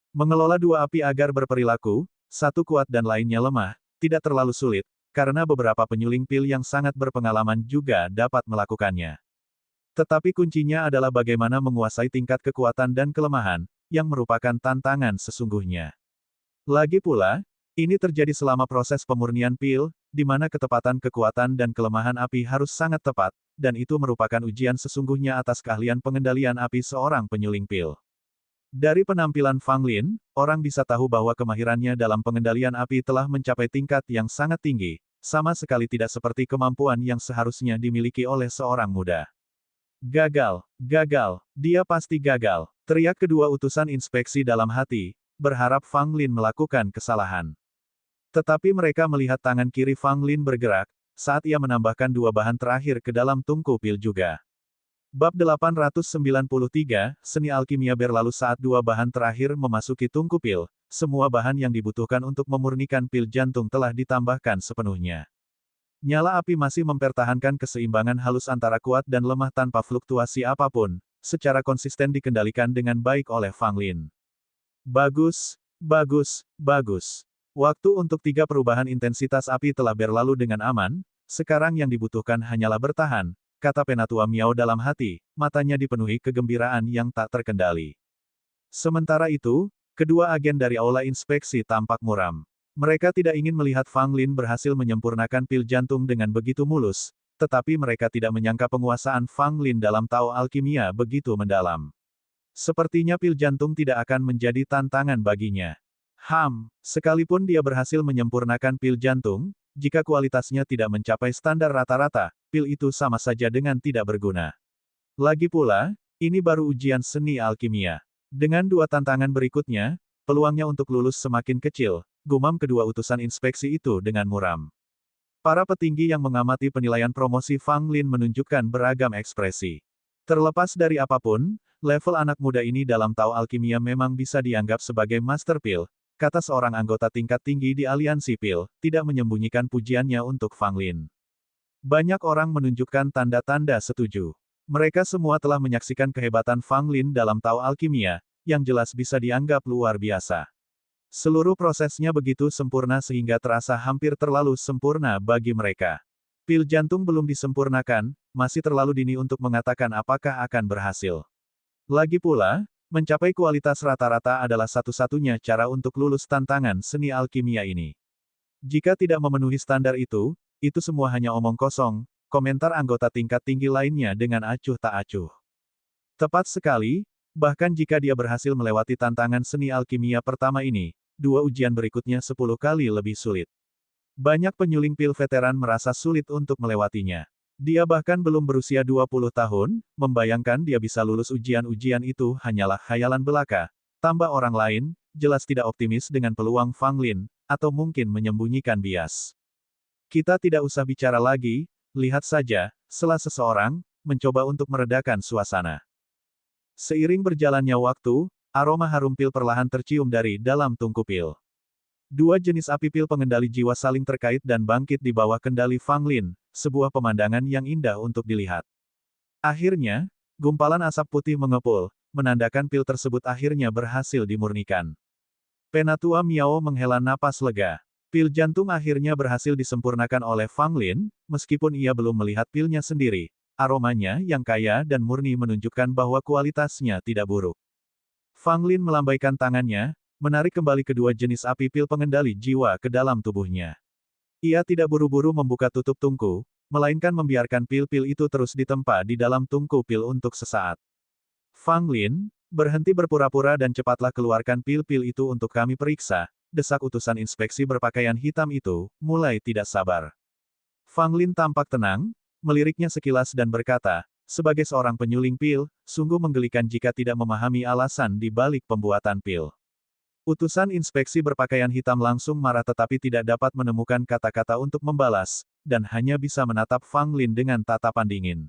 Mengelola 2 api agar berperilaku, satu kuat dan lainnya lemah, tidak terlalu sulit, karena beberapa penyuling pil yang sangat berpengalaman juga dapat melakukannya. Tetapi kuncinya adalah bagaimana menguasai tingkat kekuatan dan kelemahan, yang merupakan tantangan sesungguhnya. Lagi pula, ini terjadi selama proses pemurnian pil, di mana ketepatan kekuatan dan kelemahan api harus sangat tepat, dan itu merupakan ujian sesungguhnya atas keahlian pengendalian api seorang penyuling pil. Dari penampilan Fang Lin, orang bisa tahu bahwa kemahirannya dalam pengendalian api telah mencapai tingkat yang sangat tinggi, sama sekali tidak seperti kemampuan yang seharusnya dimiliki oleh seorang muda. Gagal, gagal, dia pasti gagal, teriak kedua utusan inspeksi dalam hati, berharap Fang Lin melakukan kesalahan. Tetapi mereka melihat tangan kiri Fang Lin bergerak, saat ia menambahkan 2 bahan terakhir ke dalam tungku pil juga. Bab 893, Seni Alkimia berlalu saat 2 bahan terakhir memasuki tungku pil, semua bahan yang dibutuhkan untuk memurnikan pil jantung telah ditambahkan sepenuhnya. Nyala api masih mempertahankan keseimbangan halus antara kuat dan lemah tanpa fluktuasi apapun, secara konsisten dikendalikan dengan baik oleh Fang Lin. Bagus, bagus, bagus. Waktu untuk 3 perubahan intensitas api telah berlalu dengan aman, sekarang yang dibutuhkan hanyalah bertahan, kata Penatua Miao dalam hati, matanya dipenuhi kegembiraan yang tak terkendali. Sementara itu, kedua agen dari Aula Inspeksi tampak muram. Mereka tidak ingin melihat Fang Lin berhasil menyempurnakan pil jantung dengan begitu mulus, tetapi mereka tidak menyangka penguasaan Fang Lin dalam Tao Alkimia begitu mendalam. Sepertinya pil jantung tidak akan menjadi tantangan baginya. Sekalipun dia berhasil menyempurnakan pil jantung, jika kualitasnya tidak mencapai standar rata-rata, pil itu sama saja dengan tidak berguna. Lagi pula, ini baru ujian seni alkimia. Dengan dua tantangan berikutnya, peluangnya untuk lulus semakin kecil, gumam kedua utusan inspeksi itu dengan muram. Para petinggi yang mengamati penilaian promosi Fang Lin menunjukkan beragam ekspresi. Terlepas dari apapun, level anak muda ini dalam Tao Alkimia memang bisa dianggap sebagai Master Pil, kata seorang anggota tingkat tinggi di Aliansi Pil, tidak menyembunyikan pujiannya untuk Fang Lin. Banyak orang menunjukkan tanda-tanda setuju. Mereka semua telah menyaksikan kehebatan Fang Lin dalam Tao Alkimia, yang jelas bisa dianggap luar biasa. Seluruh prosesnya begitu sempurna sehingga terasa hampir terlalu sempurna bagi mereka. Pil jantung belum disempurnakan, masih terlalu dini untuk mengatakan apakah akan berhasil. Lagi pula, mencapai kualitas rata-rata adalah satu-satunya cara untuk lulus tantangan seni alkimia ini. Jika tidak memenuhi standar itu semua hanya omong kosong, komentar anggota tingkat tinggi lainnya dengan acuh tak acuh. Tepat sekali, bahkan jika dia berhasil melewati tantangan seni alkimia pertama ini, dua ujian berikutnya 10 kali lebih sulit. Banyak penyuling pil veteran merasa sulit untuk melewatinya. Dia bahkan belum berusia 20 tahun, membayangkan dia bisa lulus ujian-ujian itu hanyalah khayalan belaka. Tambah orang lain, jelas tidak optimis dengan peluang Fang Lin, atau mungkin menyembunyikan bias. Kita tidak usah bicara lagi, lihat saja, sela seseorang, mencoba untuk meredakan suasana. Seiring berjalannya waktu, aroma harum pil perlahan tercium dari dalam tungku pil. Dua jenis api pil pengendali jiwa saling terkait dan bangkit di bawah kendali Fang Lin, sebuah pemandangan yang indah untuk dilihat. Akhirnya, gumpalan asap putih mengepul, menandakan pil tersebut akhirnya berhasil dimurnikan. Penatua Miao menghela napas lega. Pil jantung akhirnya berhasil disempurnakan oleh Fang Lin, meskipun ia belum melihat pilnya sendiri. Aromanya yang kaya dan murni menunjukkan bahwa kualitasnya tidak buruk. Fang Lin melambaikan tangannya, menarik kembali kedua jenis api pil pengendali jiwa ke dalam tubuhnya. Ia tidak buru-buru membuka tutup tungku, melainkan membiarkan pil-pil itu terus ditempa di dalam tungku pil untuk sesaat. Fang Lin, berhenti berpura-pura dan cepatlah keluarkan pil-pil itu untuk kami periksa, desak utusan inspeksi berpakaian hitam itu, mulai tidak sabar. Fang Lin tampak tenang, meliriknya sekilas dan berkata, sebagai seorang penyuling pil, sungguh menggelikan jika tidak memahami alasan di balik pembuatan pil. Utusan inspeksi berpakaian hitam langsung marah tetapi tidak dapat menemukan kata-kata untuk membalas, dan hanya bisa menatap Fang Lin dengan tatapan dingin.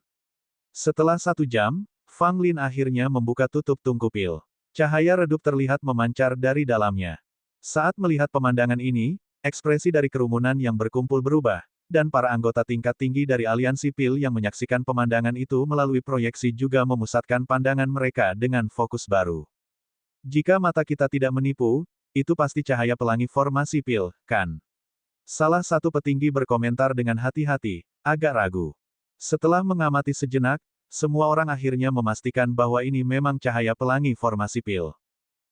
Setelah 1 jam, Fang Lin akhirnya membuka tutup tungku pil. Cahaya redup terlihat memancar dari dalamnya. Saat melihat pemandangan ini, ekspresi dari kerumunan yang berkumpul berubah, dan para anggota tingkat tinggi dari Aliansi Pil yang menyaksikan pemandangan itu melalui proyeksi juga memusatkan pandangan mereka dengan fokus baru. Jika mata kita tidak menipu, itu pasti cahaya pelangi formasi pil, kan? Salah satu petinggi berkomentar dengan hati-hati, agak ragu. Setelah mengamati sejenak, semua orang akhirnya memastikan bahwa ini memang cahaya pelangi formasi pil.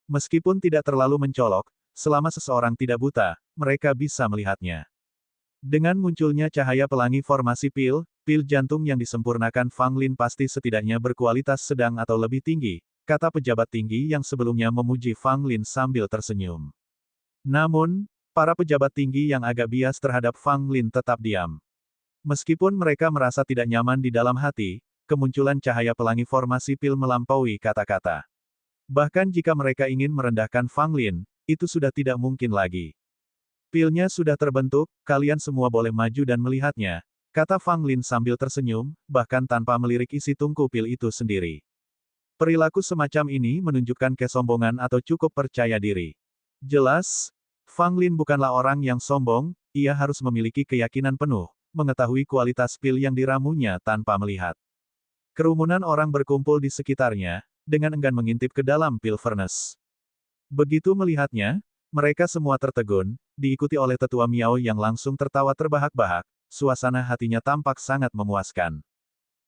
Meskipun tidak terlalu mencolok, selama seseorang tidak buta, mereka bisa melihatnya. Dengan munculnya cahaya pelangi formasi pil jantung yang disempurnakan Fang Lin pasti setidaknya berkualitas sedang atau lebih tinggi, kata pejabat tinggi yang sebelumnya memuji Fang Lin sambil tersenyum. Namun, para pejabat tinggi yang agak bias terhadap Fang Lin tetap diam. Meskipun mereka merasa tidak nyaman di dalam hati, kemunculan cahaya pelangi formasi pil melampaui kata-kata. Bahkan jika mereka ingin merendahkan Fang Lin, itu sudah tidak mungkin lagi. Pilnya sudah terbentuk, kalian semua boleh maju dan melihatnya, kata Fang Lin sambil tersenyum, bahkan tanpa melirik isi tungku pil itu sendiri. Perilaku semacam ini menunjukkan kesombongan atau cukup percaya diri. Jelas, Fang Lin bukanlah orang yang sombong, ia harus memiliki keyakinan penuh, mengetahui kualitas pil yang diramunya tanpa melihat. Kerumunan orang berkumpul di sekitarnya, dengan enggan mengintip ke dalam pil furnace. Begitu melihatnya, mereka semua tertegun, diikuti oleh tetua Miao yang langsung tertawa terbahak-bahak, suasana hatinya tampak sangat memuaskan.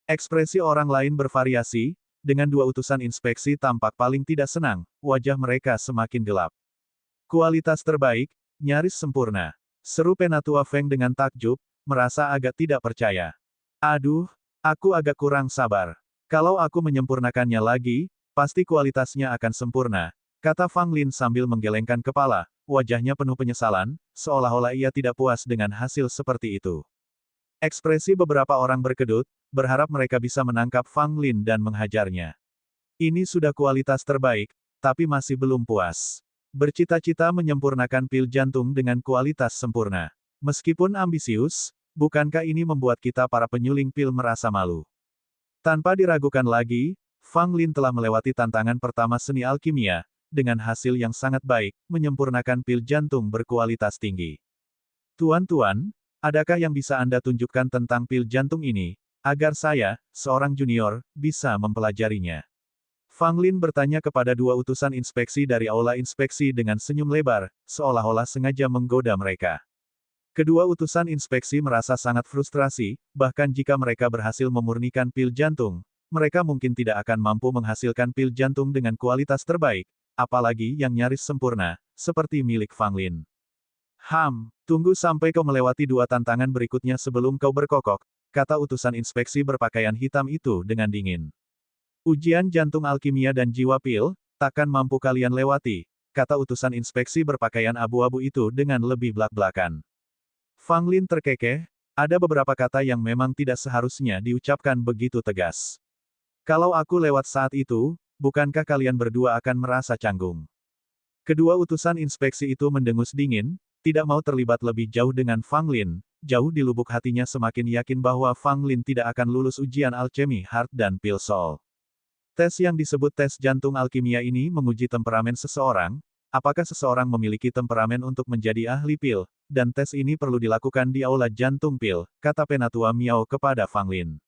Ekspresi orang lain bervariasi, dengan dua utusan inspeksi tampak paling tidak senang, wajah mereka semakin gelap. Kualitas terbaik, Nyaris sempurna. Seru Penatua Feng dengan takjub, merasa agak tidak percaya. Aduh, aku agak kurang sabar. Kalau aku menyempurnakannya lagi, pasti kualitasnya akan sempurna, kata Fang Lin sambil menggelengkan kepala, wajahnya penuh penyesalan, seolah-olah ia tidak puas dengan hasil seperti itu. Ekspresi beberapa orang berkedut, berharap mereka bisa menangkap Fang Lin dan menghajarnya. Ini sudah kualitas terbaik, tapi masih belum puas. Bercita-cita menyempurnakan pil jantung dengan kualitas sempurna. Meskipun ambisius, bukankah ini membuat kita para penyuling pil merasa malu? Tanpa diragukan lagi, Fang Lin telah melewati tantangan pertama seni alkimia, dengan hasil yang sangat baik, menyempurnakan pil jantung berkualitas tinggi. Tuan-tuan, adakah yang bisa Anda tunjukkan tentang pil jantung ini, agar saya, seorang junior, bisa mempelajarinya? Fang Lin bertanya kepada dua utusan inspeksi dari aula inspeksi dengan senyum lebar, seolah-olah sengaja menggoda mereka. Kedua utusan inspeksi merasa sangat frustrasi, bahkan jika mereka berhasil memurnikan pil jantung, mereka mungkin tidak akan mampu menghasilkan pil jantung dengan kualitas terbaik, apalagi yang nyaris sempurna, seperti milik Fang Lin. Tunggu sampai kau melewati dua tantangan berikutnya sebelum kau berkokok, kata utusan inspeksi berpakaian hitam itu dengan dingin. Ujian jantung alkimia dan jiwa pil, takkan mampu kalian lewati, kata utusan inspeksi berpakaian abu-abu itu dengan lebih blak-blakan. Fang Lin terkekeh, ada beberapa kata yang memang tidak seharusnya diucapkan begitu tegas. Kalau aku lewat saat itu, bukankah kalian berdua akan merasa canggung? Kedua utusan inspeksi itu mendengus dingin, tidak mau terlibat lebih jauh dengan Fang Lin, jauh di lubuk hatinya semakin yakin bahwa Fang Lin tidak akan lulus ujian alchemy heart dan pil soul. Tes yang disebut tes jantung alkimia ini menguji temperamen seseorang, apakah seseorang memiliki temperamen untuk menjadi ahli pil, dan tes ini perlu dilakukan di aula jantung pil, kata Penatua Miao kepada Fang Lin.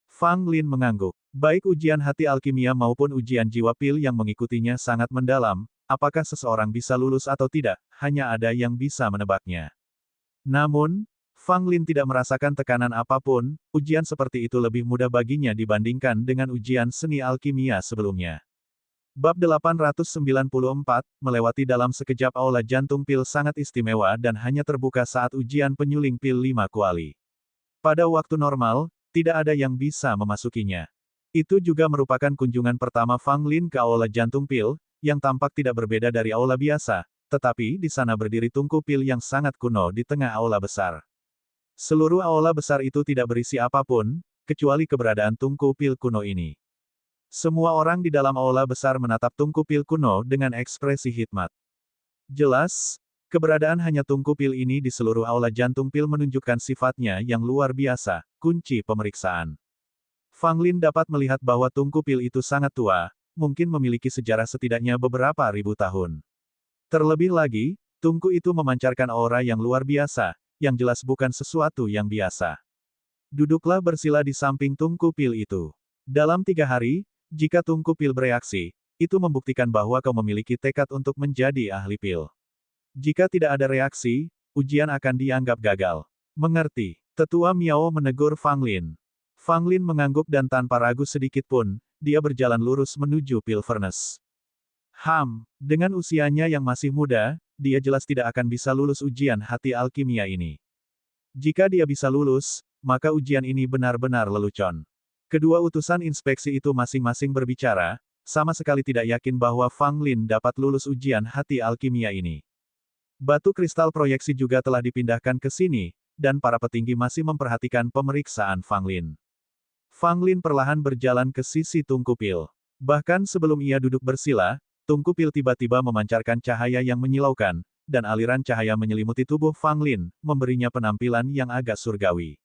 Fang Lin mengangguk. Baik ujian hati alkimia maupun ujian jiwa pil yang mengikutinya sangat mendalam, apakah seseorang bisa lulus atau tidak, hanya ada yang bisa menebaknya. Namun, Fang Lin tidak merasakan tekanan apapun, ujian seperti itu lebih mudah baginya dibandingkan dengan ujian seni alkimia sebelumnya. Bab 894, melewati dalam sekejap aula jantung pil sangat istimewa dan hanya terbuka saat ujian penyuling pil 5 kuali. Pada waktu normal, tidak ada yang bisa memasukinya. Itu juga merupakan kunjungan pertama Fang Lin ke aula jantung pil, yang tampak tidak berbeda dari aula biasa, tetapi di sana berdiri tungku pil yang sangat kuno di tengah aula besar. Seluruh aula besar itu tidak berisi apapun, kecuali keberadaan tungku pil kuno ini. Semua orang di dalam aula besar menatap tungku pil kuno dengan ekspresi hikmat. Jelas, keberadaan hanya tungku pil ini di seluruh aula jantung pil menunjukkan sifatnya yang luar biasa, kunci pemeriksaan. Fang Lin dapat melihat bahwa tungku pil itu sangat tua, mungkin memiliki sejarah setidaknya beberapa ribu tahun. Terlebih lagi, tungku itu memancarkan aura yang luar biasa, yang jelas bukan sesuatu yang biasa. Duduklah bersila di samping tungku pil itu. Dalam 3 hari, jika tungku pil bereaksi, itu membuktikan bahwa kau memiliki tekad untuk menjadi ahli pil. Jika tidak ada reaksi, ujian akan dianggap gagal. Mengerti? Tetua Miao menegur Fang Lin. Fang Lin mengangguk dan tanpa ragu sedikit pun, dia berjalan lurus menuju pil furnace. Dengan usianya yang masih muda, dia jelas tidak akan bisa lulus ujian hati alkimia ini. Jika dia bisa lulus, maka ujian ini benar-benar lelucon. Kedua utusan inspeksi itu masing-masing berbicara, sama sekali tidak yakin bahwa Fang Lin dapat lulus ujian hati alkimia ini. Batu kristal proyeksi juga telah dipindahkan ke sini, dan para petinggi masih memperhatikan pemeriksaan Fang Lin. Fang Lin perlahan berjalan ke sisi tungku pil. Bahkan sebelum ia duduk bersila, tungku pil tiba-tiba memancarkan cahaya yang menyilaukan, dan aliran cahaya menyelimuti tubuh Fang Lin, memberinya penampilan yang agak surgawi.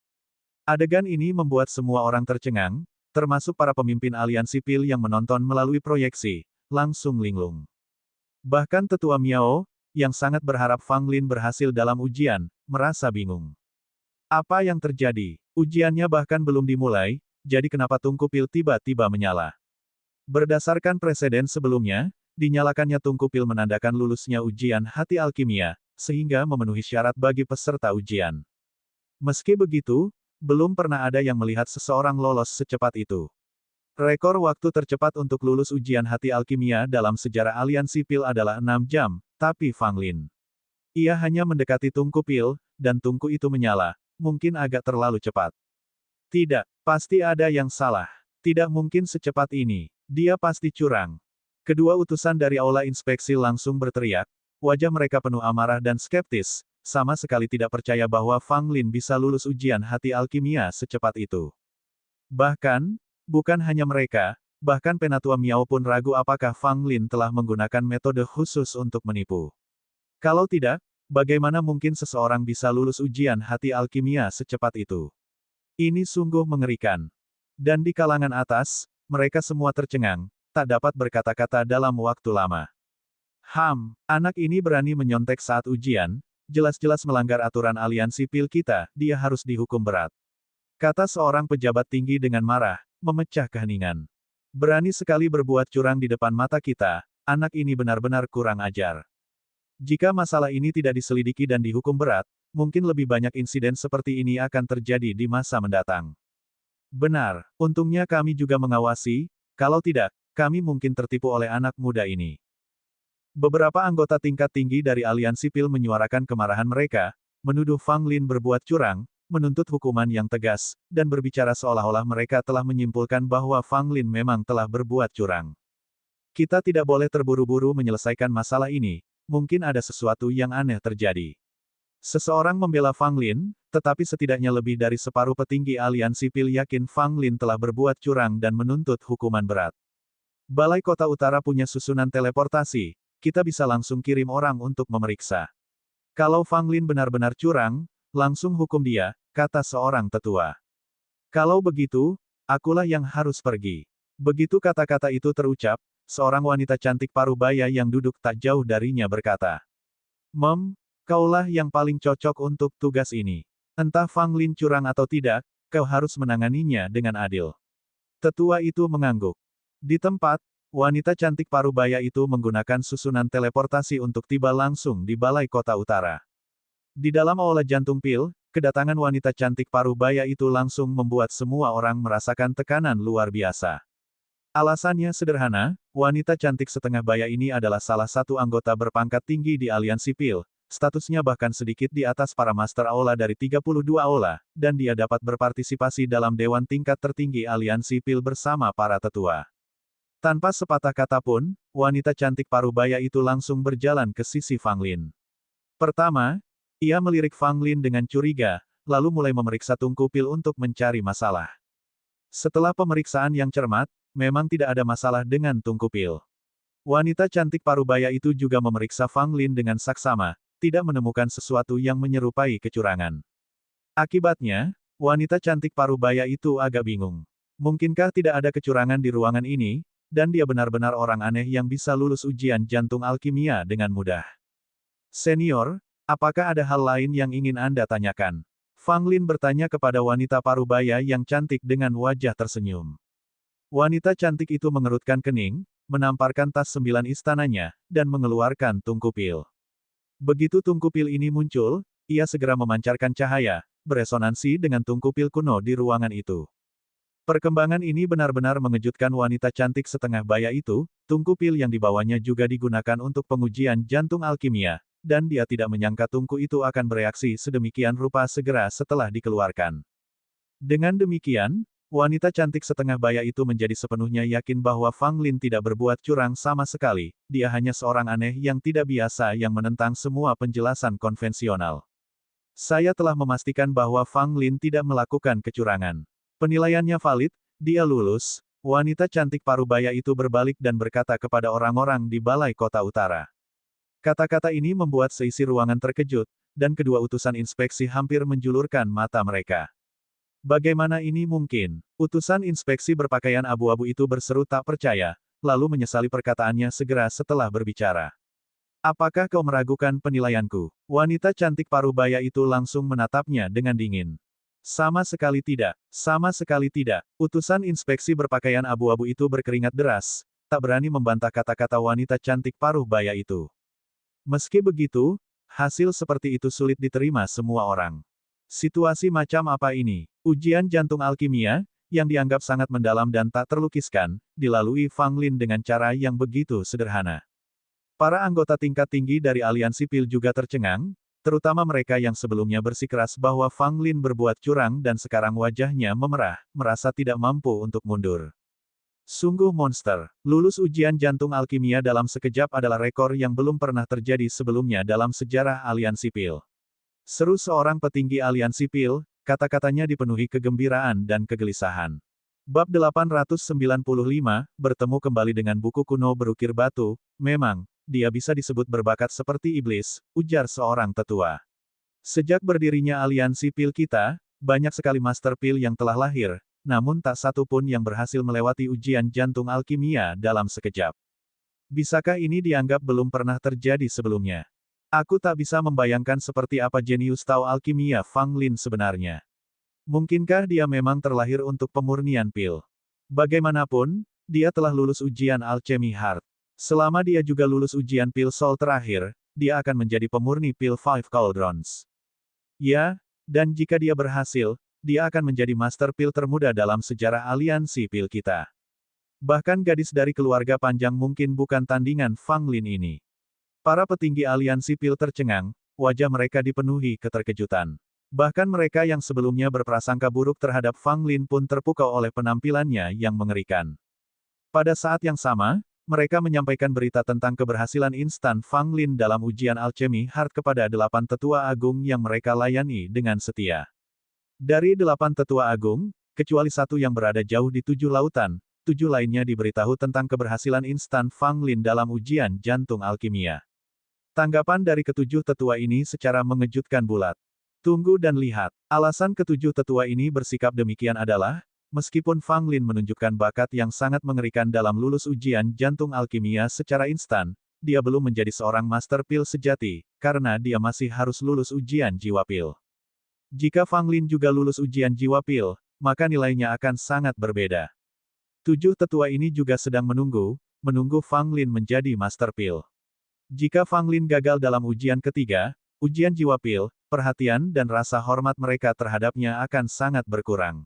Adegan ini membuat semua orang tercengang, termasuk para pemimpin aliansi pil yang menonton melalui proyeksi, langsung linglung. Bahkan Tetua Miao, yang sangat berharap Fang Lin berhasil dalam ujian, merasa bingung. Apa yang terjadi? Ujiannya bahkan belum dimulai, jadi kenapa tungku pil tiba-tiba menyala? Berdasarkan preseden sebelumnya, dinyalakannya tungku pil menandakan lulusnya ujian hati alkimia, sehingga memenuhi syarat bagi peserta ujian. Meski begitu, belum pernah ada yang melihat seseorang lolos secepat itu. Rekor waktu tercepat untuk lulus ujian hati alkimia dalam sejarah aliansi pil adalah 6 jam, tapi Fang Lin. Ia hanya mendekati tungku pil, dan tungku itu menyala, mungkin agak terlalu cepat. Tidak, pasti ada yang salah. Tidak mungkin secepat ini. Dia pasti curang. Kedua utusan dari aula inspeksi langsung berteriak, wajah mereka penuh amarah dan skeptis, sama sekali tidak percaya bahwa Fang Lin bisa lulus ujian hati alkimia secepat itu. Bahkan, bukan hanya mereka, bahkan Penatua Miao pun ragu apakah Fang Lin telah menggunakan metode khusus untuk menipu. Kalau tidak, bagaimana mungkin seseorang bisa lulus ujian hati alkimia secepat itu? Ini sungguh mengerikan. Dan di kalangan atas, mereka semua tercengang, tak dapat berkata-kata dalam waktu lama. Anak ini berani menyontek saat ujian, jelas-jelas melanggar aturan aliansi pil kita, dia harus dihukum berat. Kata seorang pejabat tinggi dengan marah, memecah keheningan. Berani sekali berbuat curang di depan mata kita, anak ini benar-benar kurang ajar. Jika masalah ini tidak diselidiki dan dihukum berat, mungkin lebih banyak insiden seperti ini akan terjadi di masa mendatang. Benar, untungnya kami juga mengawasi, kalau tidak, kami mungkin tertipu oleh anak muda ini. Beberapa anggota tingkat tinggi dari aliansi pil menyuarakan kemarahan mereka, menuduh Fang Lin berbuat curang, menuntut hukuman yang tegas, dan berbicara seolah-olah mereka telah menyimpulkan bahwa Fang Lin memang telah berbuat curang. Kita tidak boleh terburu-buru menyelesaikan masalah ini, mungkin ada sesuatu yang aneh terjadi. Seseorang membela Fang Lin, tetapi setidaknya lebih dari separuh petinggi aliansi pil yakin Fang Lin telah berbuat curang dan menuntut hukuman berat. Balai Kota Utara punya susunan teleportasi, kita bisa langsung kirim orang untuk memeriksa. Kalau Fang Lin benar-benar curang, langsung hukum dia, kata seorang tetua. Kalau begitu, akulah yang harus pergi. Begitu kata-kata itu terucap, seorang wanita cantik parubaya yang duduk tak jauh darinya berkata, kaulah yang paling cocok untuk tugas ini. Entah Fang Lin curang atau tidak, kau harus menanganinya dengan adil. Tetua itu mengangguk. Di tempat, wanita cantik parubaya itu menggunakan susunan teleportasi untuk tiba langsung di Balai Kota Utara. Di dalam aula jantung pil, kedatangan wanita cantik parubaya itu langsung membuat semua orang merasakan tekanan luar biasa. Alasannya sederhana, wanita cantik setengah baya ini adalah salah satu anggota berpangkat tinggi di aliansi pil, statusnya bahkan sedikit di atas para master aula dari 32 aula, dan dia dapat berpartisipasi dalam dewan tingkat tertinggi aliansi pil bersama para tetua. Tanpa sepatah kata pun, wanita cantik parubaya itu langsung berjalan ke sisi Fang Lin. Pertama, ia melirik Fang Lin dengan curiga, lalu mulai memeriksa tungku pil untuk mencari masalah. Setelah pemeriksaan yang cermat, memang tidak ada masalah dengan tungku pil. Wanita cantik parubaya itu juga memeriksa Fang Lin dengan saksama, tidak menemukan sesuatu yang menyerupai kecurangan. Akibatnya, wanita cantik parubaya itu agak bingung. Mungkinkah tidak ada kecurangan di ruangan ini, dan dia benar-benar orang aneh yang bisa lulus ujian jantung alkimia dengan mudah. Senior, apakah ada hal lain yang ingin Anda tanyakan? Fang Lin bertanya kepada wanita parubaya yang cantik dengan wajah tersenyum. Wanita cantik itu mengerutkan kening, menamparkan tas 9 istananya, dan mengeluarkan tungku pil. Begitu tungku pil ini muncul, ia segera memancarkan cahaya, beresonansi dengan tungku pil kuno di ruangan itu. Perkembangan ini benar-benar mengejutkan wanita cantik setengah baya itu, tungku pil yang dibawanya juga digunakan untuk pengujian jantung alkimia, dan dia tidak menyangka tungku itu akan bereaksi sedemikian rupa segera setelah dikeluarkan. Dengan demikian, wanita cantik setengah baya itu menjadi sepenuhnya yakin bahwa Fang Lin tidak berbuat curang sama sekali, dia hanya seorang aneh yang tidak biasa yang menentang semua penjelasan konvensional. Saya telah memastikan bahwa Fang Lin tidak melakukan kecurangan. Penilaiannya valid, dia lulus. Wanita cantik parubaya itu berbalik dan berkata kepada orang-orang di Balai Kota Utara. Kata-kata ini membuat seisi ruangan terkejut, dan kedua utusan inspeksi hampir menjulurkan mata mereka. Bagaimana ini mungkin? Utusan inspeksi berpakaian abu-abu itu berseru tak percaya, lalu menyesali perkataannya segera setelah berbicara. Apakah kau meragukan penilaianku? Wanita cantik parubaya itu langsung menatapnya dengan dingin. Sama sekali tidak. Sama sekali tidak. Utusan inspeksi berpakaian abu-abu itu berkeringat deras, tak berani membantah kata-kata wanita cantik parubaya itu. Meski begitu, hasil seperti itu sulit diterima semua orang. Situasi macam apa ini? Ujian jantung alkimia, yang dianggap sangat mendalam dan tak terlukiskan, dilalui Fang Lin dengan cara yang begitu sederhana. Para anggota tingkat tinggi dari aliansi Pil juga tercengang, terutama mereka yang sebelumnya bersikeras bahwa Fang Lin berbuat curang dan sekarang wajahnya memerah, merasa tidak mampu untuk mundur. Sungguh monster. Lulus ujian jantung alkimia dalam sekejap adalah rekor yang belum pernah terjadi sebelumnya dalam sejarah aliansi Pil. Seru seorang petinggi aliansi Pil, kata-katanya dipenuhi kegembiraan dan kegelisahan. Bab 895, bertemu kembali dengan buku kuno berukir batu, memang, dia bisa disebut berbakat seperti iblis, ujar seorang tetua. Sejak berdirinya aliansi Pil kita, banyak sekali Master Pil yang telah lahir, namun tak satu pun yang berhasil melewati ujian jantung alkimia dalam sekejap. Bisakah ini dianggap belum pernah terjadi sebelumnya? Aku tak bisa membayangkan seperti apa jenius Tao alkimia Fang Lin sebenarnya. Mungkinkah dia memang terlahir untuk pemurnian Pil? Bagaimanapun, dia telah lulus ujian Alchemy Heart. Selama dia juga lulus ujian Pil Soul terakhir, dia akan menjadi pemurni Pil Five Cauldrons. Ya, dan jika dia berhasil, dia akan menjadi Master Pil termuda dalam sejarah aliansi Pil kita. Bahkan gadis dari keluarga panjang mungkin bukan tandingan Fang Lin ini. Para petinggi aliansi Pil tercengang, wajah mereka dipenuhi keterkejutan. Bahkan mereka yang sebelumnya berprasangka buruk terhadap Fang Lin pun terpukau oleh penampilannya yang mengerikan. Pada saat yang sama, mereka menyampaikan berita tentang keberhasilan instan Fang Lin dalam ujian Alchemy Heart kepada 8 tetua agung yang mereka layani dengan setia. Dari 8 tetua agung, kecuali satu yang berada jauh di 7 lautan, 7 lainnya diberitahu tentang keberhasilan instan Fang Lin dalam ujian jantung alkimia. Tanggapan dari ketujuh tetua ini secara mengejutkan bulat. Tunggu dan lihat. Alasan ketujuh tetua ini bersikap demikian adalah, meskipun Fang Lin menunjukkan bakat yang sangat mengerikan dalam lulus ujian jantung alkimia secara instan, dia belum menjadi seorang Master Pil sejati, karena dia masih harus lulus ujian jiwa Pil. Jika Fang Lin juga lulus ujian jiwa Pil, maka nilainya akan sangat berbeda. 7 tetua ini juga sedang menunggu Fang Lin menjadi Master Pil. Jika Fang Lin gagal dalam ujian ketiga, ujian jiwa Pil, perhatian dan rasa hormat mereka terhadapnya akan sangat berkurang.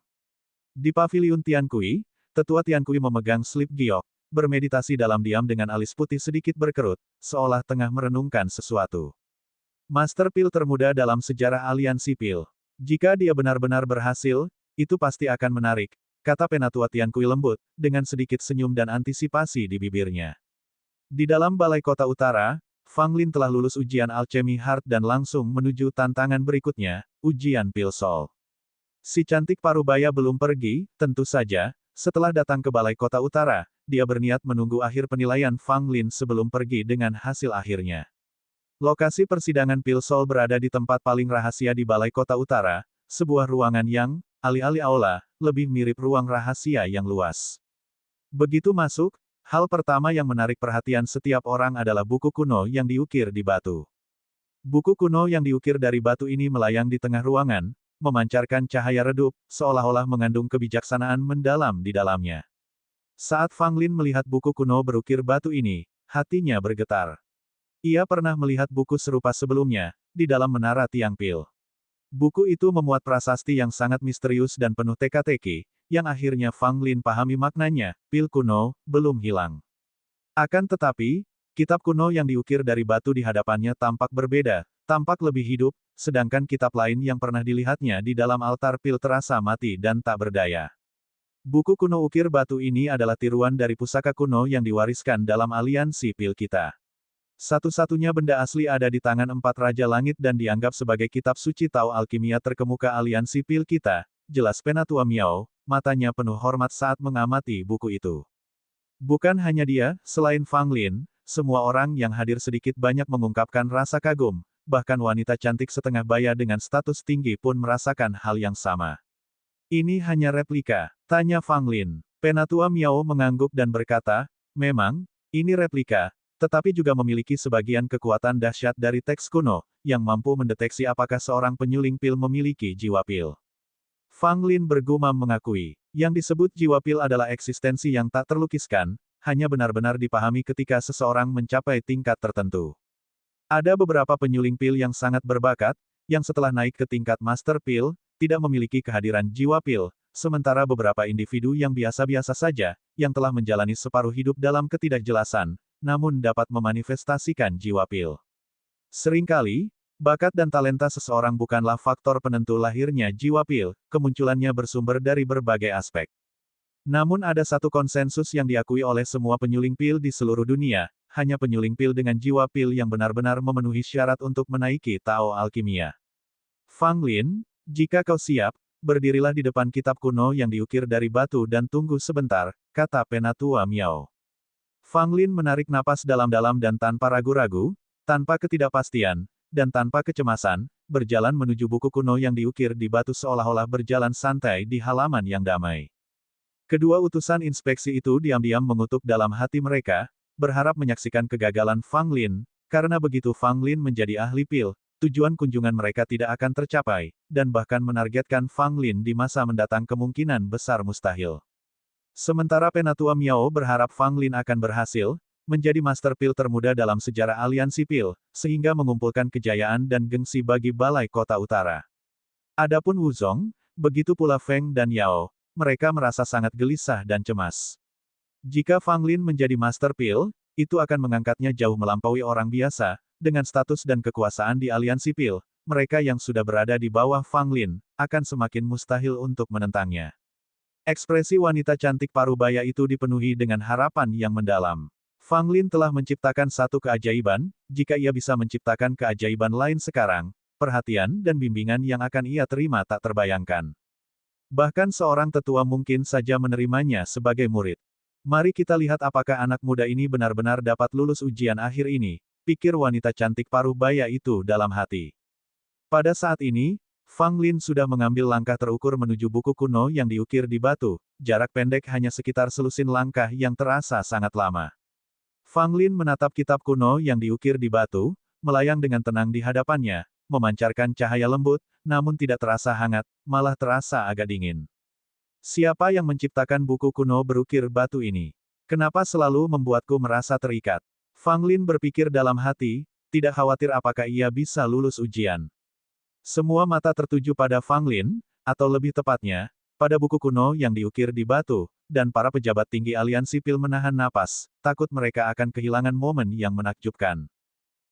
Di paviliun Tiankui, tetua Tiankui memegang slip giok, bermeditasi dalam diam dengan alis putih sedikit berkerut, seolah tengah merenungkan sesuatu. Master Pil termuda dalam sejarah aliansi Pil. Jika dia benar-benar berhasil, itu pasti akan menarik, kata Penatua Tiankui lembut, dengan sedikit senyum dan antisipasi di bibirnya. Di dalam balai kota utara, Fang Lin telah lulus ujian Alchemy Heart dan langsung menuju tantangan berikutnya, ujian Pil Soul. Si cantik parubaya belum pergi, tentu saja, setelah datang ke balai kota utara, dia berniat menunggu akhir penilaian Fang Lin sebelum pergi dengan hasil akhirnya. Lokasi persidangan Pil Soul berada di tempat paling rahasia di balai kota utara, sebuah ruangan yang, alih-alih aula, lebih mirip ruang rahasia yang luas. Begitu masuk, hal pertama yang menarik perhatian setiap orang adalah buku kuno yang diukir di batu. Buku kuno yang diukir dari batu ini melayang di tengah ruangan, memancarkan cahaya redup, seolah-olah mengandung kebijaksanaan mendalam di dalamnya. Saat Fang Lin melihat buku kuno berukir batu ini, hatinya bergetar. Ia pernah melihat buku serupa sebelumnya, di dalam menara Tiang Pil. Buku itu memuat prasasti yang sangat misterius dan penuh teka-teki, yang akhirnya Fang Lin pahami maknanya, Pil kuno, belum hilang. Akan tetapi, kitab kuno yang diukir dari batu di hadapannya tampak berbeda, tampak lebih hidup, sedangkan kitab lain yang pernah dilihatnya di dalam altar Pil terasa mati dan tak berdaya. Buku kuno ukir batu ini adalah tiruan dari pusaka kuno yang diwariskan dalam aliansi Pil kita. Satu-satunya benda asli ada di tangan 4 Raja Langit dan dianggap sebagai kitab suci Tao alkimia terkemuka aliansi Pil kita, jelas Penatua Miao, matanya penuh hormat saat mengamati buku itu. Bukan hanya dia, selain Fang Lin, semua orang yang hadir sedikit banyak mengungkapkan rasa kagum, bahkan wanita cantik setengah baya dengan status tinggi pun merasakan hal yang sama. Ini hanya replika, tanya Fang Lin. Penatua Miao mengangguk dan berkata, memang, ini replika, tetapi juga memiliki sebagian kekuatan dahsyat dari teks kuno, yang mampu mendeteksi apakah seorang penyuling Pil memiliki jiwa Pil. Fang Lin bergumam mengakui, yang disebut jiwa Pil adalah eksistensi yang tak terlukiskan, hanya benar-benar dipahami ketika seseorang mencapai tingkat tertentu. Ada beberapa penyuling Pil yang sangat berbakat, yang setelah naik ke tingkat Master Pil, tidak memiliki kehadiran jiwa Pil, sementara beberapa individu yang biasa-biasa saja, yang telah menjalani separuh hidup dalam ketidakjelasan, namun dapat memanifestasikan jiwa pil. Seringkali, bakat dan talenta seseorang bukanlah faktor penentu lahirnya jiwa pil, kemunculannya bersumber dari berbagai aspek. Namun ada satu konsensus yang diakui oleh semua penyuling pil di seluruh dunia, hanya penyuling pil dengan jiwa pil yang benar-benar memenuhi syarat untuk menaiki Tao Alkimia. Fang Lin, jika kau siap, berdirilah di depan kitab kuno yang diukir dari batu dan tunggu sebentar, kata Penatua Miao. Fang Lin menarik napas dalam-dalam dan tanpa ragu-ragu, tanpa ketidakpastian, dan tanpa kecemasan, berjalan menuju buku kuno yang diukir di batu seolah-olah berjalan santai di halaman yang damai. Kedua utusan inspeksi itu diam-diam mengutuk dalam hati mereka, berharap menyaksikan kegagalan Fang Lin, karena begitu Fang Lin menjadi ahli pil, tujuan kunjungan mereka tidak akan tercapai, dan bahkan menargetkan Fang Lin di masa mendatang kemungkinan besar mustahil. Sementara Penatua Miao berharap Fang Lin akan berhasil, menjadi master pil termuda dalam sejarah aliansi pil, sehingga mengumpulkan kejayaan dan gengsi bagi Balai Kota Utara. Adapun Wu Zong, begitu pula Feng dan Yao, mereka merasa sangat gelisah dan cemas. Jika Fang Lin menjadi master pil, itu akan mengangkatnya jauh melampaui orang biasa, dengan status dan kekuasaan di aliansi pil, mereka yang sudah berada di bawah Fang Lin, akan semakin mustahil untuk menentangnya. Ekspresi wanita cantik parubaya itu dipenuhi dengan harapan yang mendalam. Fang Lin telah menciptakan satu keajaiban, jika ia bisa menciptakan keajaiban lain sekarang, perhatian dan bimbingan yang akan ia terima tak terbayangkan. Bahkan seorang tetua mungkin saja menerimanya sebagai murid. Mari kita lihat apakah anak muda ini benar-benar dapat lulus ujian akhir ini, pikir wanita cantik parubaya itu dalam hati. Pada saat ini, Fang Lin sudah mengambil langkah terukur menuju buku kuno yang diukir di batu, jarak pendek hanya sekitar selusin langkah yang terasa sangat lama. Fang Lin menatap kitab kuno yang diukir di batu, melayang dengan tenang di hadapannya, memancarkan cahaya lembut, namun tidak terasa hangat, malah terasa agak dingin. Siapa yang menciptakan buku kuno berukir batu ini? Kenapa selalu membuatku merasa terikat? Fang Lin berpikir dalam hati, tidak khawatir apakah ia bisa lulus ujian. Semua mata tertuju pada Fang Lin, atau lebih tepatnya, pada buku kuno yang diukir di batu, dan para pejabat tinggi aliansi pil menahan napas, takut mereka akan kehilangan momen yang menakjubkan.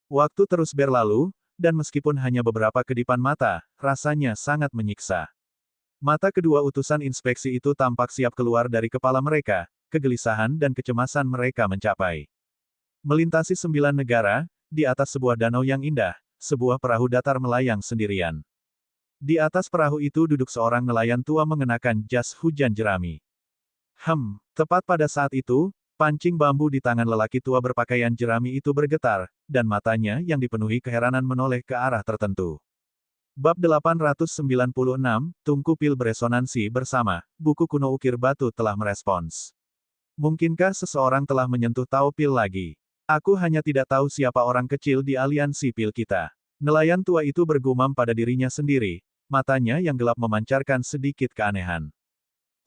Waktu terus berlalu, dan meskipun hanya beberapa kedipan mata, rasanya sangat menyiksa. Mata kedua utusan inspeksi itu tampak siap keluar dari kepala mereka, kegelisahan dan kecemasan mereka mencapai. Melintasi 9 negara, di atas sebuah danau yang indah, sebuah perahu datar melayang sendirian. Di atas perahu itu duduk seorang nelayan tua mengenakan jas hujan jerami. Tepat pada saat itu, pancing bambu di tangan lelaki tua berpakaian jerami itu bergetar, dan matanya yang dipenuhi keheranan menoleh ke arah tertentu. Bab 896, Tungku Pil Beresonansi Bersama, buku kuno ukir batu telah merespons. Mungkinkah seseorang telah menyentuh Tao Pil lagi? Aku hanya tidak tahu siapa orang kecil di aliansi pil kita. Nelayan tua itu bergumam pada dirinya sendiri, matanya yang gelap memancarkan sedikit keanehan.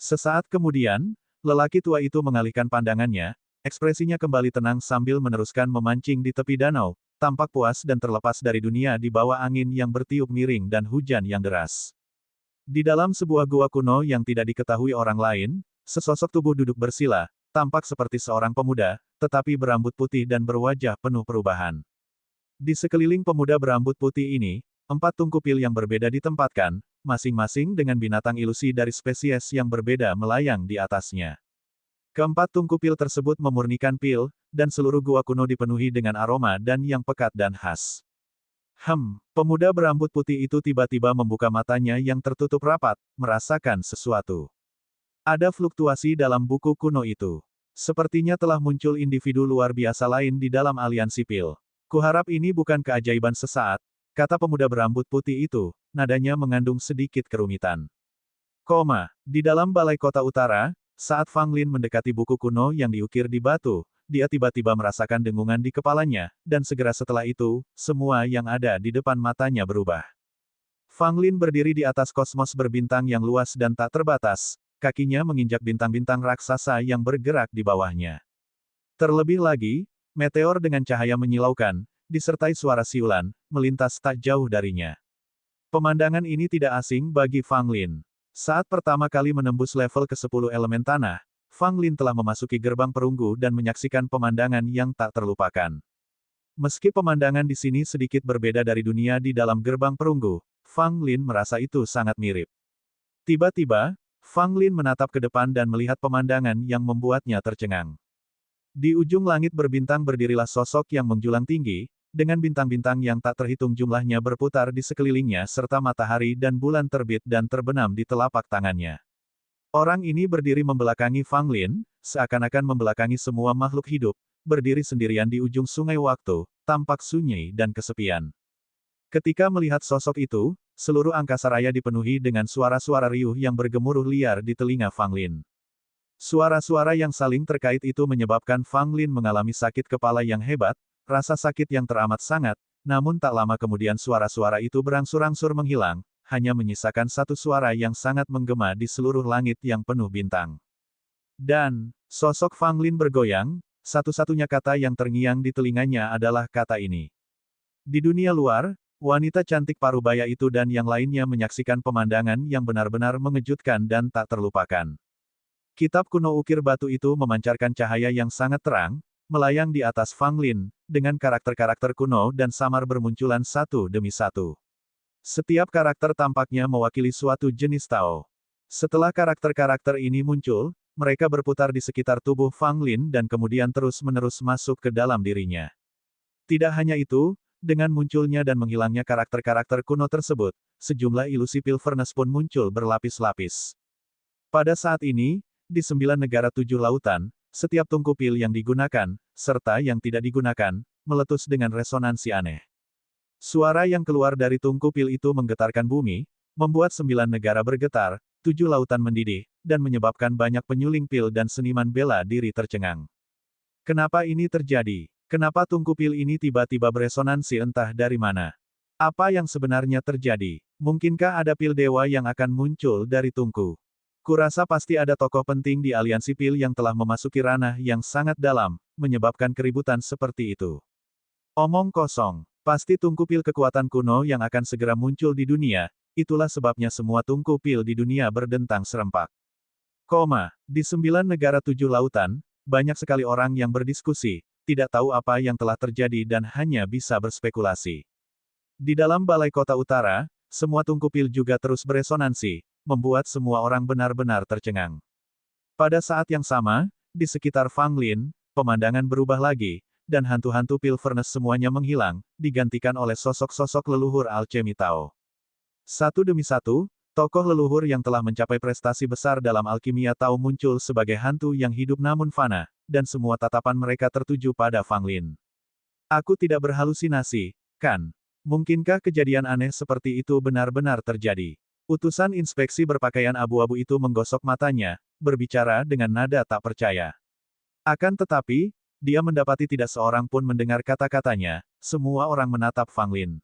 Sesaat kemudian, lelaki tua itu mengalihkan pandangannya, ekspresinya kembali tenang sambil meneruskan memancing di tepi danau, tampak puas dan terlepas dari dunia di bawah angin yang bertiup miring dan hujan yang deras. Di dalam sebuah gua kuno yang tidak diketahui orang lain, sesosok tubuh duduk bersila, tampak seperti seorang pemuda, tetapi berambut putih dan berwajah penuh perubahan. Di sekeliling pemuda berambut putih ini, 4 tungku pil yang berbeda ditempatkan, masing-masing dengan binatang ilusi dari spesies yang berbeda melayang di atasnya. Keempat tungku pil tersebut memurnikan pil, dan seluruh gua kuno dipenuhi dengan aroma dan yang pekat dan khas. Pemuda berambut putih itu tiba-tiba membuka matanya yang tertutup rapat, merasakan sesuatu. Ada fluktuasi dalam buku kuno itu. Sepertinya telah muncul individu luar biasa lain di dalam aliansi pil. Kuharap ini bukan keajaiban sesaat, kata pemuda berambut putih itu, nadanya mengandung sedikit kerumitan. Di dalam Balai Kota Utara, saat Fang Lin mendekati buku kuno yang diukir di batu, dia tiba-tiba merasakan dengungan di kepalanya, dan segera setelah itu, semua yang ada di depan matanya berubah. Fang Lin berdiri di atas kosmos berbintang yang luas dan tak terbatas, kakinya menginjak bintang-bintang raksasa yang bergerak di bawahnya. Terlebih lagi, meteor dengan cahaya menyilaukan, disertai suara siulan, melintas tak jauh darinya. Pemandangan ini tidak asing bagi Fang Lin. Saat pertama kali menembus level ke-10 elemen tanah, Fang Lin telah memasuki gerbang perunggu dan menyaksikan pemandangan yang tak terlupakan. Meski pemandangan di sini sedikit berbeda dari dunia di dalam gerbang perunggu, Fang Lin merasa itu sangat mirip. Tiba-tiba, Fang Lin menatap ke depan dan melihat pemandangan yang membuatnya tercengang. Di ujung langit berbintang berdirilah sosok yang menjulang tinggi, dengan bintang-bintang yang tak terhitung jumlahnya berputar di sekelilingnya serta matahari dan bulan terbit dan terbenam di telapak tangannya. Orang ini berdiri membelakangi Fang Lin, seakan-akan membelakangi semua makhluk hidup, berdiri sendirian di ujung sungai waktu, tampak sunyi dan kesepian. Ketika melihat sosok itu, seluruh angkasa raya dipenuhi dengan suara-suara riuh yang bergemuruh liar di telinga Fang Lin. Suara-suara yang saling terkait itu menyebabkan Fang Lin mengalami sakit kepala yang hebat, rasa sakit yang teramat sangat, namun tak lama kemudian suara-suara itu berangsur-angsur menghilang, hanya menyisakan satu suara yang sangat menggema di seluruh langit yang penuh bintang. Dan, sosok Fang Lin bergoyang, satu-satunya kata yang terngiang di telinganya adalah kata ini. Di dunia luar, wanita cantik parubaya itu dan yang lainnya menyaksikan pemandangan yang benar-benar mengejutkan dan tak terlupakan. Kitab kuno ukir batu itu memancarkan cahaya yang sangat terang, melayang di atas Fang Lin, dengan karakter-karakter kuno dan samar bermunculan satu demi satu. Setiap karakter tampaknya mewakili suatu jenis Tao. Setelah karakter-karakter ini muncul, mereka berputar di sekitar tubuh Fang Lin dan kemudian terus-menerus masuk ke dalam dirinya. Tidak hanya itu, dengan munculnya dan menghilangnya karakter-karakter kuno tersebut, sejumlah ilusi pil furnace pun muncul berlapis-lapis. Pada saat ini, di 9 negara 7 lautan, setiap tungku pil yang digunakan, serta yang tidak digunakan, meletus dengan resonansi aneh. Suara yang keluar dari tungku pil itu menggetarkan bumi, membuat 9 negara bergetar, 7 lautan mendidih, dan menyebabkan banyak penyuling pil dan seniman bela diri tercengang. Kenapa ini terjadi? Kenapa tungku pil ini tiba-tiba beresonansi entah dari mana? Apa yang sebenarnya terjadi? Mungkinkah ada pil dewa yang akan muncul dari tungku? Kurasa pasti ada tokoh penting di aliansi pil yang telah memasuki ranah yang sangat dalam, menyebabkan keributan seperti itu. Omong kosong. Pasti tungku pil kekuatan kuno yang akan segera muncul di dunia, itulah sebabnya semua tungku pil di dunia berdentang serempak. Di 9 negara 7 lautan, banyak sekali orang yang berdiskusi, tidak tahu apa yang telah terjadi dan hanya bisa berspekulasi. Di dalam balai kota utara, semua tungku pil juga terus beresonansi, membuat semua orang benar-benar tercengang. Pada saat yang sama, di sekitar Fang Lin, pemandangan berubah lagi, dan hantu-hantu pil furnace semuanya menghilang, digantikan oleh sosok-sosok leluhur alchemy Tao. Satu demi satu, tokoh leluhur yang telah mencapai prestasi besar dalam alkimia Tao muncul sebagai hantu yang hidup namun fana, dan semua tatapan mereka tertuju pada Fang Lin. Aku tidak berhalusinasi, kan? Mungkinkah kejadian aneh seperti itu benar-benar terjadi? Utusan inspeksi berpakaian abu-abu itu menggosok matanya, berbicara dengan nada tak percaya. Akan tetapi, dia mendapati tidak seorang pun mendengar kata-katanya, semua orang menatap Fang Lin.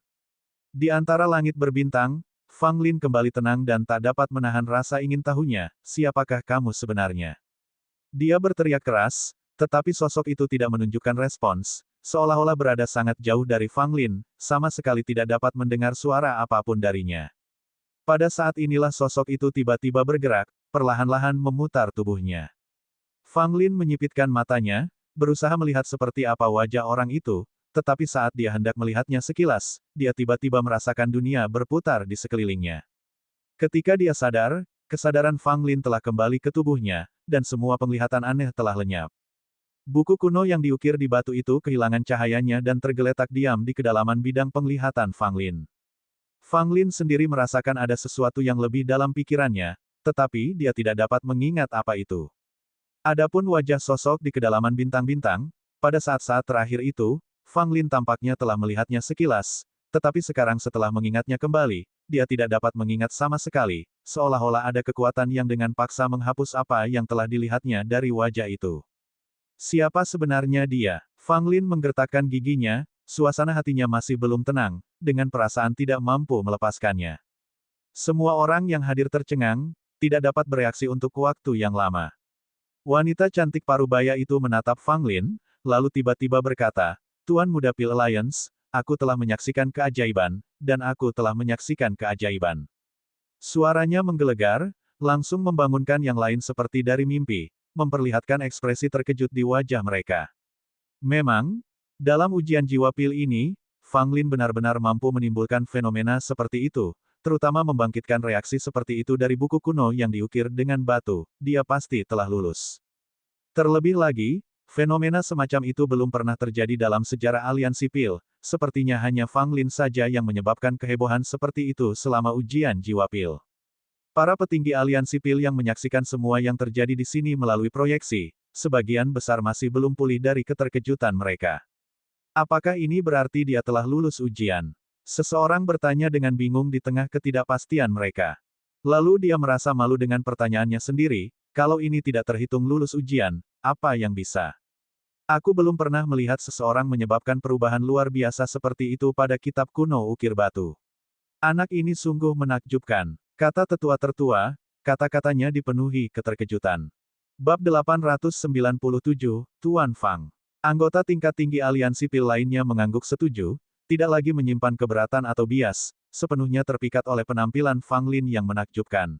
Di antara langit berbintang, Fang Lin kembali tenang dan tak dapat menahan rasa ingin tahunya, siapakah kamu sebenarnya? Dia berteriak keras, tetapi sosok itu tidak menunjukkan respons, seolah-olah berada sangat jauh dari Fang Lin, sama sekali tidak dapat mendengar suara apapun darinya. Pada saat inilah sosok itu tiba-tiba bergerak, perlahan-lahan memutar tubuhnya. Fang Lin menyipitkan matanya, berusaha melihat seperti apa wajah orang itu, tetapi saat dia hendak melihatnya sekilas, dia tiba-tiba merasakan dunia berputar di sekelilingnya. Ketika dia sadar, kesadaran Fang Lin telah kembali ke tubuhnya, dan semua penglihatan aneh telah lenyap. Buku kuno yang diukir di batu itu kehilangan cahayanya dan tergeletak diam di kedalaman bidang penglihatan Fang Lin. Fang Lin sendiri merasakan ada sesuatu yang lebih dalam pikirannya, tetapi dia tidak dapat mengingat apa itu. Adapun wajah sosok di kedalaman bintang-bintang, pada saat-saat terakhir itu, Fang Lin tampaknya telah melihatnya sekilas, tetapi sekarang setelah mengingatnya kembali, dia tidak dapat mengingat sama sekali, seolah-olah ada kekuatan yang dengan paksa menghapus apa yang telah dilihatnya dari wajah itu. Siapa sebenarnya dia? Fang Lin menggertakkan giginya, suasana hatinya masih belum tenang, dengan perasaan tidak mampu melepaskannya. Semua orang yang hadir tercengang, tidak dapat bereaksi untuk waktu yang lama. Wanita cantik parubaya itu menatap Fang Lin, lalu tiba-tiba berkata, Tuan Muda Pil Alliance, aku telah menyaksikan keajaiban, dan aku telah menyaksikan keajaiban. Suaranya menggelegar, langsung membangunkan yang lain seperti dari mimpi, memperlihatkan ekspresi terkejut di wajah mereka. Memang, dalam ujian jiwa pil ini, Fang Lin benar-benar mampu menimbulkan fenomena seperti itu, terutama membangkitkan reaksi seperti itu dari buku kuno yang diukir dengan batu. Dia pasti telah lulus. Terlebih lagi, fenomena semacam itu belum pernah terjadi dalam sejarah aliansi pil, sepertinya hanya Fang Lin saja yang menyebabkan kehebohan seperti itu selama ujian jiwa pil. Para petinggi aliansi pil yang menyaksikan semua yang terjadi di sini melalui proyeksi, sebagian besar masih belum pulih dari keterkejutan mereka. Apakah ini berarti dia telah lulus ujian? Seseorang bertanya dengan bingung di tengah ketidakpastian mereka. Lalu dia merasa malu dengan pertanyaannya sendiri, kalau ini tidak terhitung lulus ujian, apa yang bisa? Aku belum pernah melihat seseorang menyebabkan perubahan luar biasa seperti itu pada kitab kuno ukir batu. Anak ini sungguh menakjubkan, kata tetua tertua, kata-katanya dipenuhi keterkejutan. Bab 897, Tuan Fang. Anggota tingkat tinggi aliansi pil lainnya mengangguk setuju, tidak lagi menyimpan keberatan atau bias, sepenuhnya terpikat oleh penampilan Fang Lin yang menakjubkan.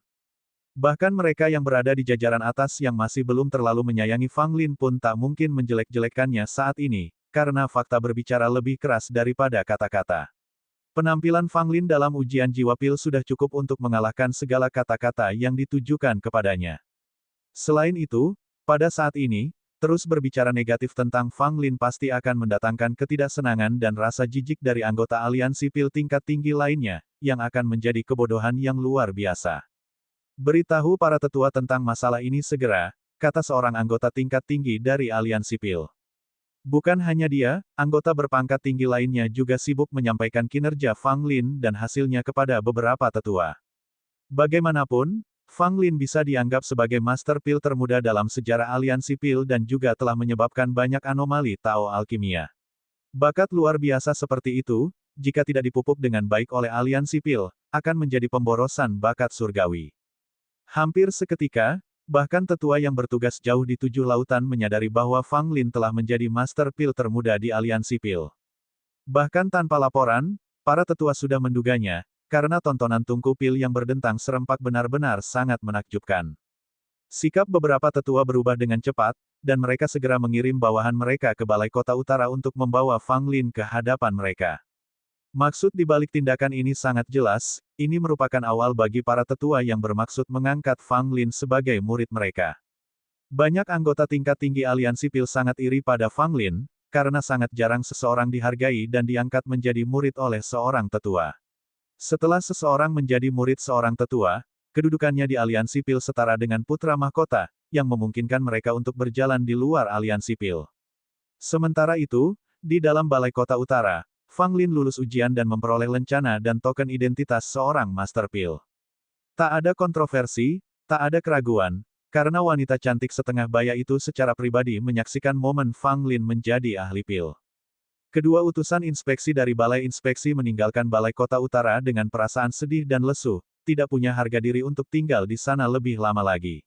Bahkan mereka yang berada di jajaran atas yang masih belum terlalu menyayangi Fang Lin pun tak mungkin menjelek-jelekannya saat ini, karena fakta berbicara lebih keras daripada kata-kata. Penampilan Fang Lin dalam ujian jiwa pil sudah cukup untuk mengalahkan segala kata-kata yang ditujukan kepadanya. Selain itu, pada saat ini, terus berbicara negatif tentang Fang Lin pasti akan mendatangkan ketidaksenangan dan rasa jijik dari anggota aliansi pil tingkat tinggi lainnya, yang akan menjadi kebodohan yang luar biasa. Beritahu para tetua tentang masalah ini segera, kata seorang anggota tingkat tinggi dari aliansi pil. Bukan hanya dia, anggota berpangkat tinggi lainnya juga sibuk menyampaikan kinerja Fang Lin dan hasilnya kepada beberapa tetua. Bagaimanapun, Fang Lin bisa dianggap sebagai master pil termuda dalam sejarah aliansi pil dan juga telah menyebabkan banyak anomali Tao alkimia. Bakat luar biasa seperti itu, jika tidak dipupuk dengan baik oleh aliansi pil, akan menjadi pemborosan bakat surgawi. Hampir seketika, bahkan tetua yang bertugas jauh di 7 lautan menyadari bahwa Fang Lin telah menjadi master pil termuda di aliansi pil. Bahkan tanpa laporan, para tetua sudah menduganya, karena tontonan tungku pil yang berdentang serempak benar-benar sangat menakjubkan. Sikap beberapa tetua berubah dengan cepat, dan mereka segera mengirim bawahan mereka ke Balai Kota Utara untuk membawa Fang Lin ke hadapan mereka. Maksud di balik tindakan ini sangat jelas, ini merupakan awal bagi para tetua yang bermaksud mengangkat Fang Lin sebagai murid mereka. Banyak anggota tingkat tinggi aliansi pil sangat iri pada Fang Lin, karena sangat jarang seseorang dihargai dan diangkat menjadi murid oleh seorang tetua. Setelah seseorang menjadi murid seorang tetua, kedudukannya di aliansi pil setara dengan putra mahkota, yang memungkinkan mereka untuk berjalan di luar aliansi pil. Sementara itu, di dalam Balai Kota Utara, Fang Lin lulus ujian dan memperoleh lencana dan token identitas seorang master pil. Tak ada kontroversi, tak ada keraguan, karena wanita cantik setengah baya itu secara pribadi menyaksikan momen Fang Lin menjadi ahli pil. Kedua utusan inspeksi dari Balai Inspeksi meninggalkan Balai Kota Utara dengan perasaan sedih dan lesu, tidak punya harga diri untuk tinggal di sana lebih lama lagi.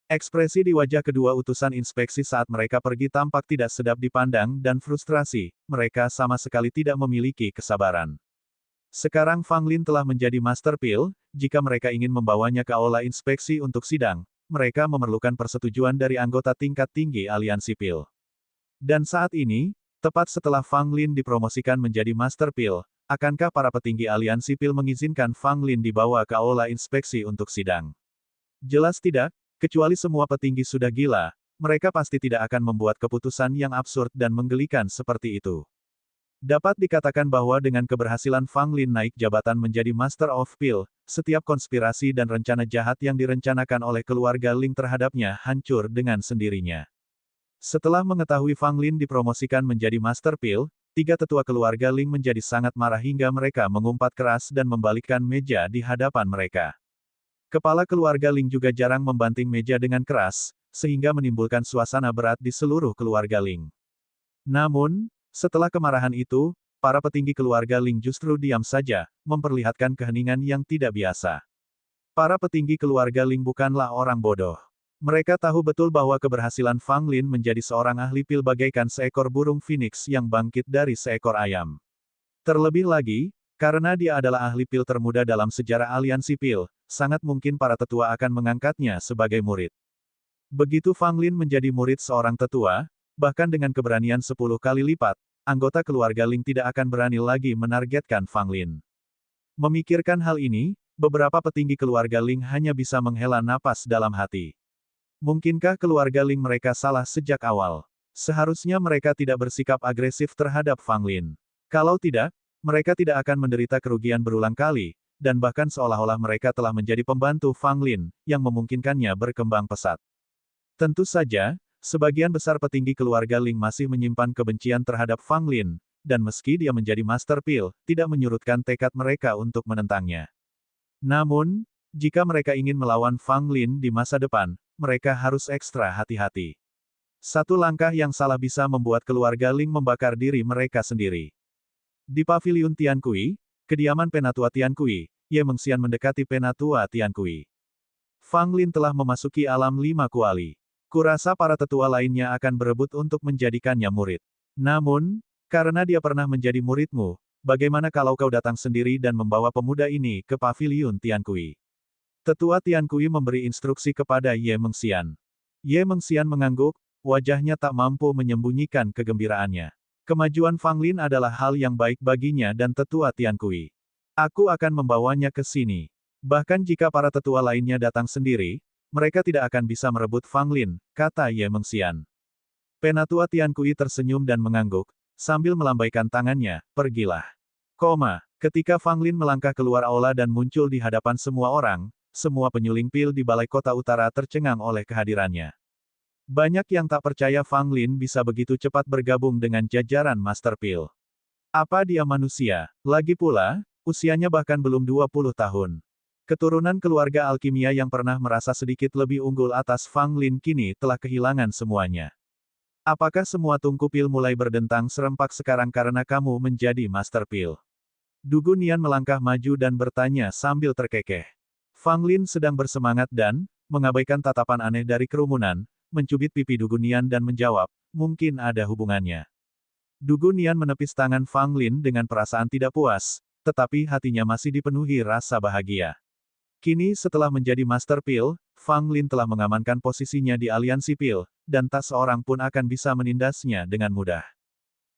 Ekspresi di wajah kedua utusan inspeksi saat mereka pergi tampak tidak sedap dipandang dan frustrasi, mereka sama sekali tidak memiliki kesabaran. Sekarang Fang Lin telah menjadi master pil, jika mereka ingin membawanya ke aula inspeksi untuk sidang, mereka memerlukan persetujuan dari anggota tingkat tinggi aliansi pil. Dan saat ini, tepat setelah Fang Lin dipromosikan menjadi Master Pil, akankah para petinggi aliansi pil mengizinkan Fang Lin dibawa ke aula inspeksi untuk sidang? Jelas tidak, kecuali semua petinggi sudah gila, mereka pasti tidak akan membuat keputusan yang absurd dan menggelikan seperti itu. Dapat dikatakan bahwa dengan keberhasilan Fang Lin naik jabatan menjadi Master of Pil, setiap konspirasi dan rencana jahat yang direncanakan oleh keluarga Ling terhadapnya hancur dengan sendirinya. Setelah mengetahui Fang Lin dipromosikan menjadi Master Pil, 3 tetua keluarga Ling menjadi sangat marah hingga mereka mengumpat keras dan membalikkan meja di hadapan mereka. Kepala keluarga Ling juga jarang membanting meja dengan keras, sehingga menimbulkan suasana berat di seluruh keluarga Ling. Namun, setelah kemarahan itu, para petinggi keluarga Ling justru diam saja, memperlihatkan keheningan yang tidak biasa. Para petinggi keluarga Ling bukanlah orang bodoh. Mereka tahu betul bahwa keberhasilan Fang Lin menjadi seorang ahli pil bagaikan seekor burung phoenix yang bangkit dari seekor ayam. Terlebih lagi, karena dia adalah ahli pil termuda dalam sejarah aliansi pil, sangat mungkin para tetua akan mengangkatnya sebagai murid. Begitu Fang Lin menjadi murid seorang tetua, bahkan dengan keberanian 10 kali lipat, anggota keluarga Ling tidak akan berani lagi menargetkan Fang Lin. Memikirkan hal ini, beberapa petinggi keluarga Ling hanya bisa menghela napas dalam hati. Mungkinkah keluarga Ling mereka salah sejak awal? Seharusnya mereka tidak bersikap agresif terhadap Fang Lin. Kalau tidak, mereka tidak akan menderita kerugian berulang kali, dan bahkan seolah-olah mereka telah menjadi pembantu Fang Lin, yang memungkinkannya berkembang pesat. Tentu saja, sebagian besar petinggi keluarga Ling masih menyimpan kebencian terhadap Fang Lin, dan meski dia menjadi Master Pil, tidak menyurutkan tekad mereka untuk menentangnya. Namun, jika mereka ingin melawan Fang Lin di masa depan, mereka harus ekstra hati-hati. Satu langkah yang salah bisa membuat keluarga Ling membakar diri mereka sendiri. Di Paviliun Tiankui, kediaman Penatua Tiankui, Ye Mengxian mendekati Penatua Tiankui. Fang Lin telah memasuki alam 5 kuali. Kurasa para tetua lainnya akan berebut untuk menjadikannya murid. Namun, karena dia pernah menjadi muridmu, bagaimana kalau kau datang sendiri dan membawa pemuda ini ke Paviliun Tiankui? Tetua Tiankui memberi instruksi kepada Ye Mengxian. Ye Mengxian mengangguk, wajahnya tak mampu menyembunyikan kegembiraannya. Kemajuan Fang Lin adalah hal yang baik baginya dan tetua Tiankui. Aku akan membawanya ke sini. Bahkan jika para tetua lainnya datang sendiri, mereka tidak akan bisa merebut Fang Lin, kata Ye Mengxian. Penatua Tiankui tersenyum dan mengangguk, sambil melambaikan tangannya, pergilah. Ketika Fang Lin melangkah keluar aula dan muncul di hadapan semua orang, semua penyuling pil di Balai Kota Utara tercengang oleh kehadirannya. Banyak yang tak percaya Fang Lin bisa begitu cepat bergabung dengan jajaran Master Pil. Apa dia manusia? Lagi pula, usianya bahkan belum 20 tahun. Keturunan keluarga alkimia yang pernah merasa sedikit lebih unggul atas Fang Lin kini telah kehilangan semuanya. Apakah semua tungku pil mulai berdentang serempak sekarang karena kamu menjadi Master Pil? Du Gunian melangkah maju dan bertanya sambil terkekeh. Fang Lin sedang bersemangat dan, mengabaikan tatapan aneh dari kerumunan, mencubit pipi Du Gunian dan menjawab, mungkin ada hubungannya. Du Gunian menepis tangan Fang Lin dengan perasaan tidak puas, tetapi hatinya masih dipenuhi rasa bahagia. Kini setelah menjadi Master Pil, Fang Lin telah mengamankan posisinya di aliansi Pil, dan tak seorang pun akan bisa menindasnya dengan mudah.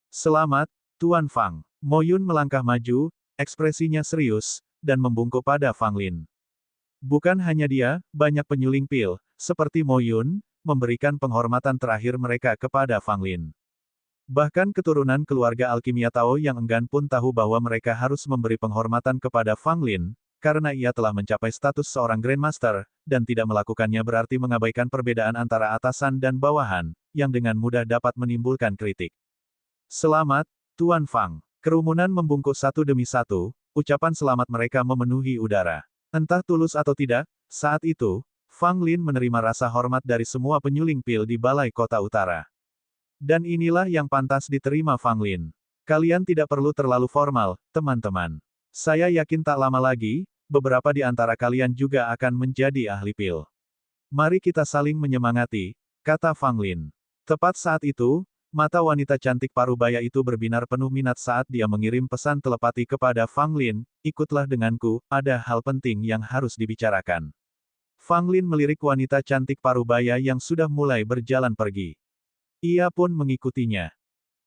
Selamat, Tuan Fang. Mo Yun melangkah maju, ekspresinya serius, dan membungkuk pada Fang Lin. Bukan hanya dia, banyak penyuling Pil, seperti Mo Yun, memberikan penghormatan terakhir mereka kepada Fang Lin. Bahkan keturunan keluarga alkimia Tao yang enggan pun tahu bahwa mereka harus memberi penghormatan kepada Fang Lin, karena ia telah mencapai status seorang Grandmaster, dan tidak melakukannya berarti mengabaikan perbedaan antara atasan dan bawahan, yang dengan mudah dapat menimbulkan kritik. Selamat, Tuan Fang. Kerumunan membungkuk satu demi satu, ucapan selamat mereka memenuhi udara. Entah tulus atau tidak, saat itu, Fang Lin menerima rasa hormat dari semua penyuling pil di Balai Kota Utara. Dan inilah yang pantas diterima Fang Lin. Kalian tidak perlu terlalu formal, teman-teman. Saya yakin tak lama lagi, beberapa di antara kalian juga akan menjadi ahli pil. Mari kita saling menyemangati, kata Fang Lin. Tepat saat itu, mata wanita cantik parubaya itu berbinar penuh minat saat dia mengirim pesan telepati kepada Fang Lin, ikutlah denganku, ada hal penting yang harus dibicarakan. Fang Lin melirik wanita cantik parubaya yang sudah mulai berjalan pergi. Ia pun mengikutinya.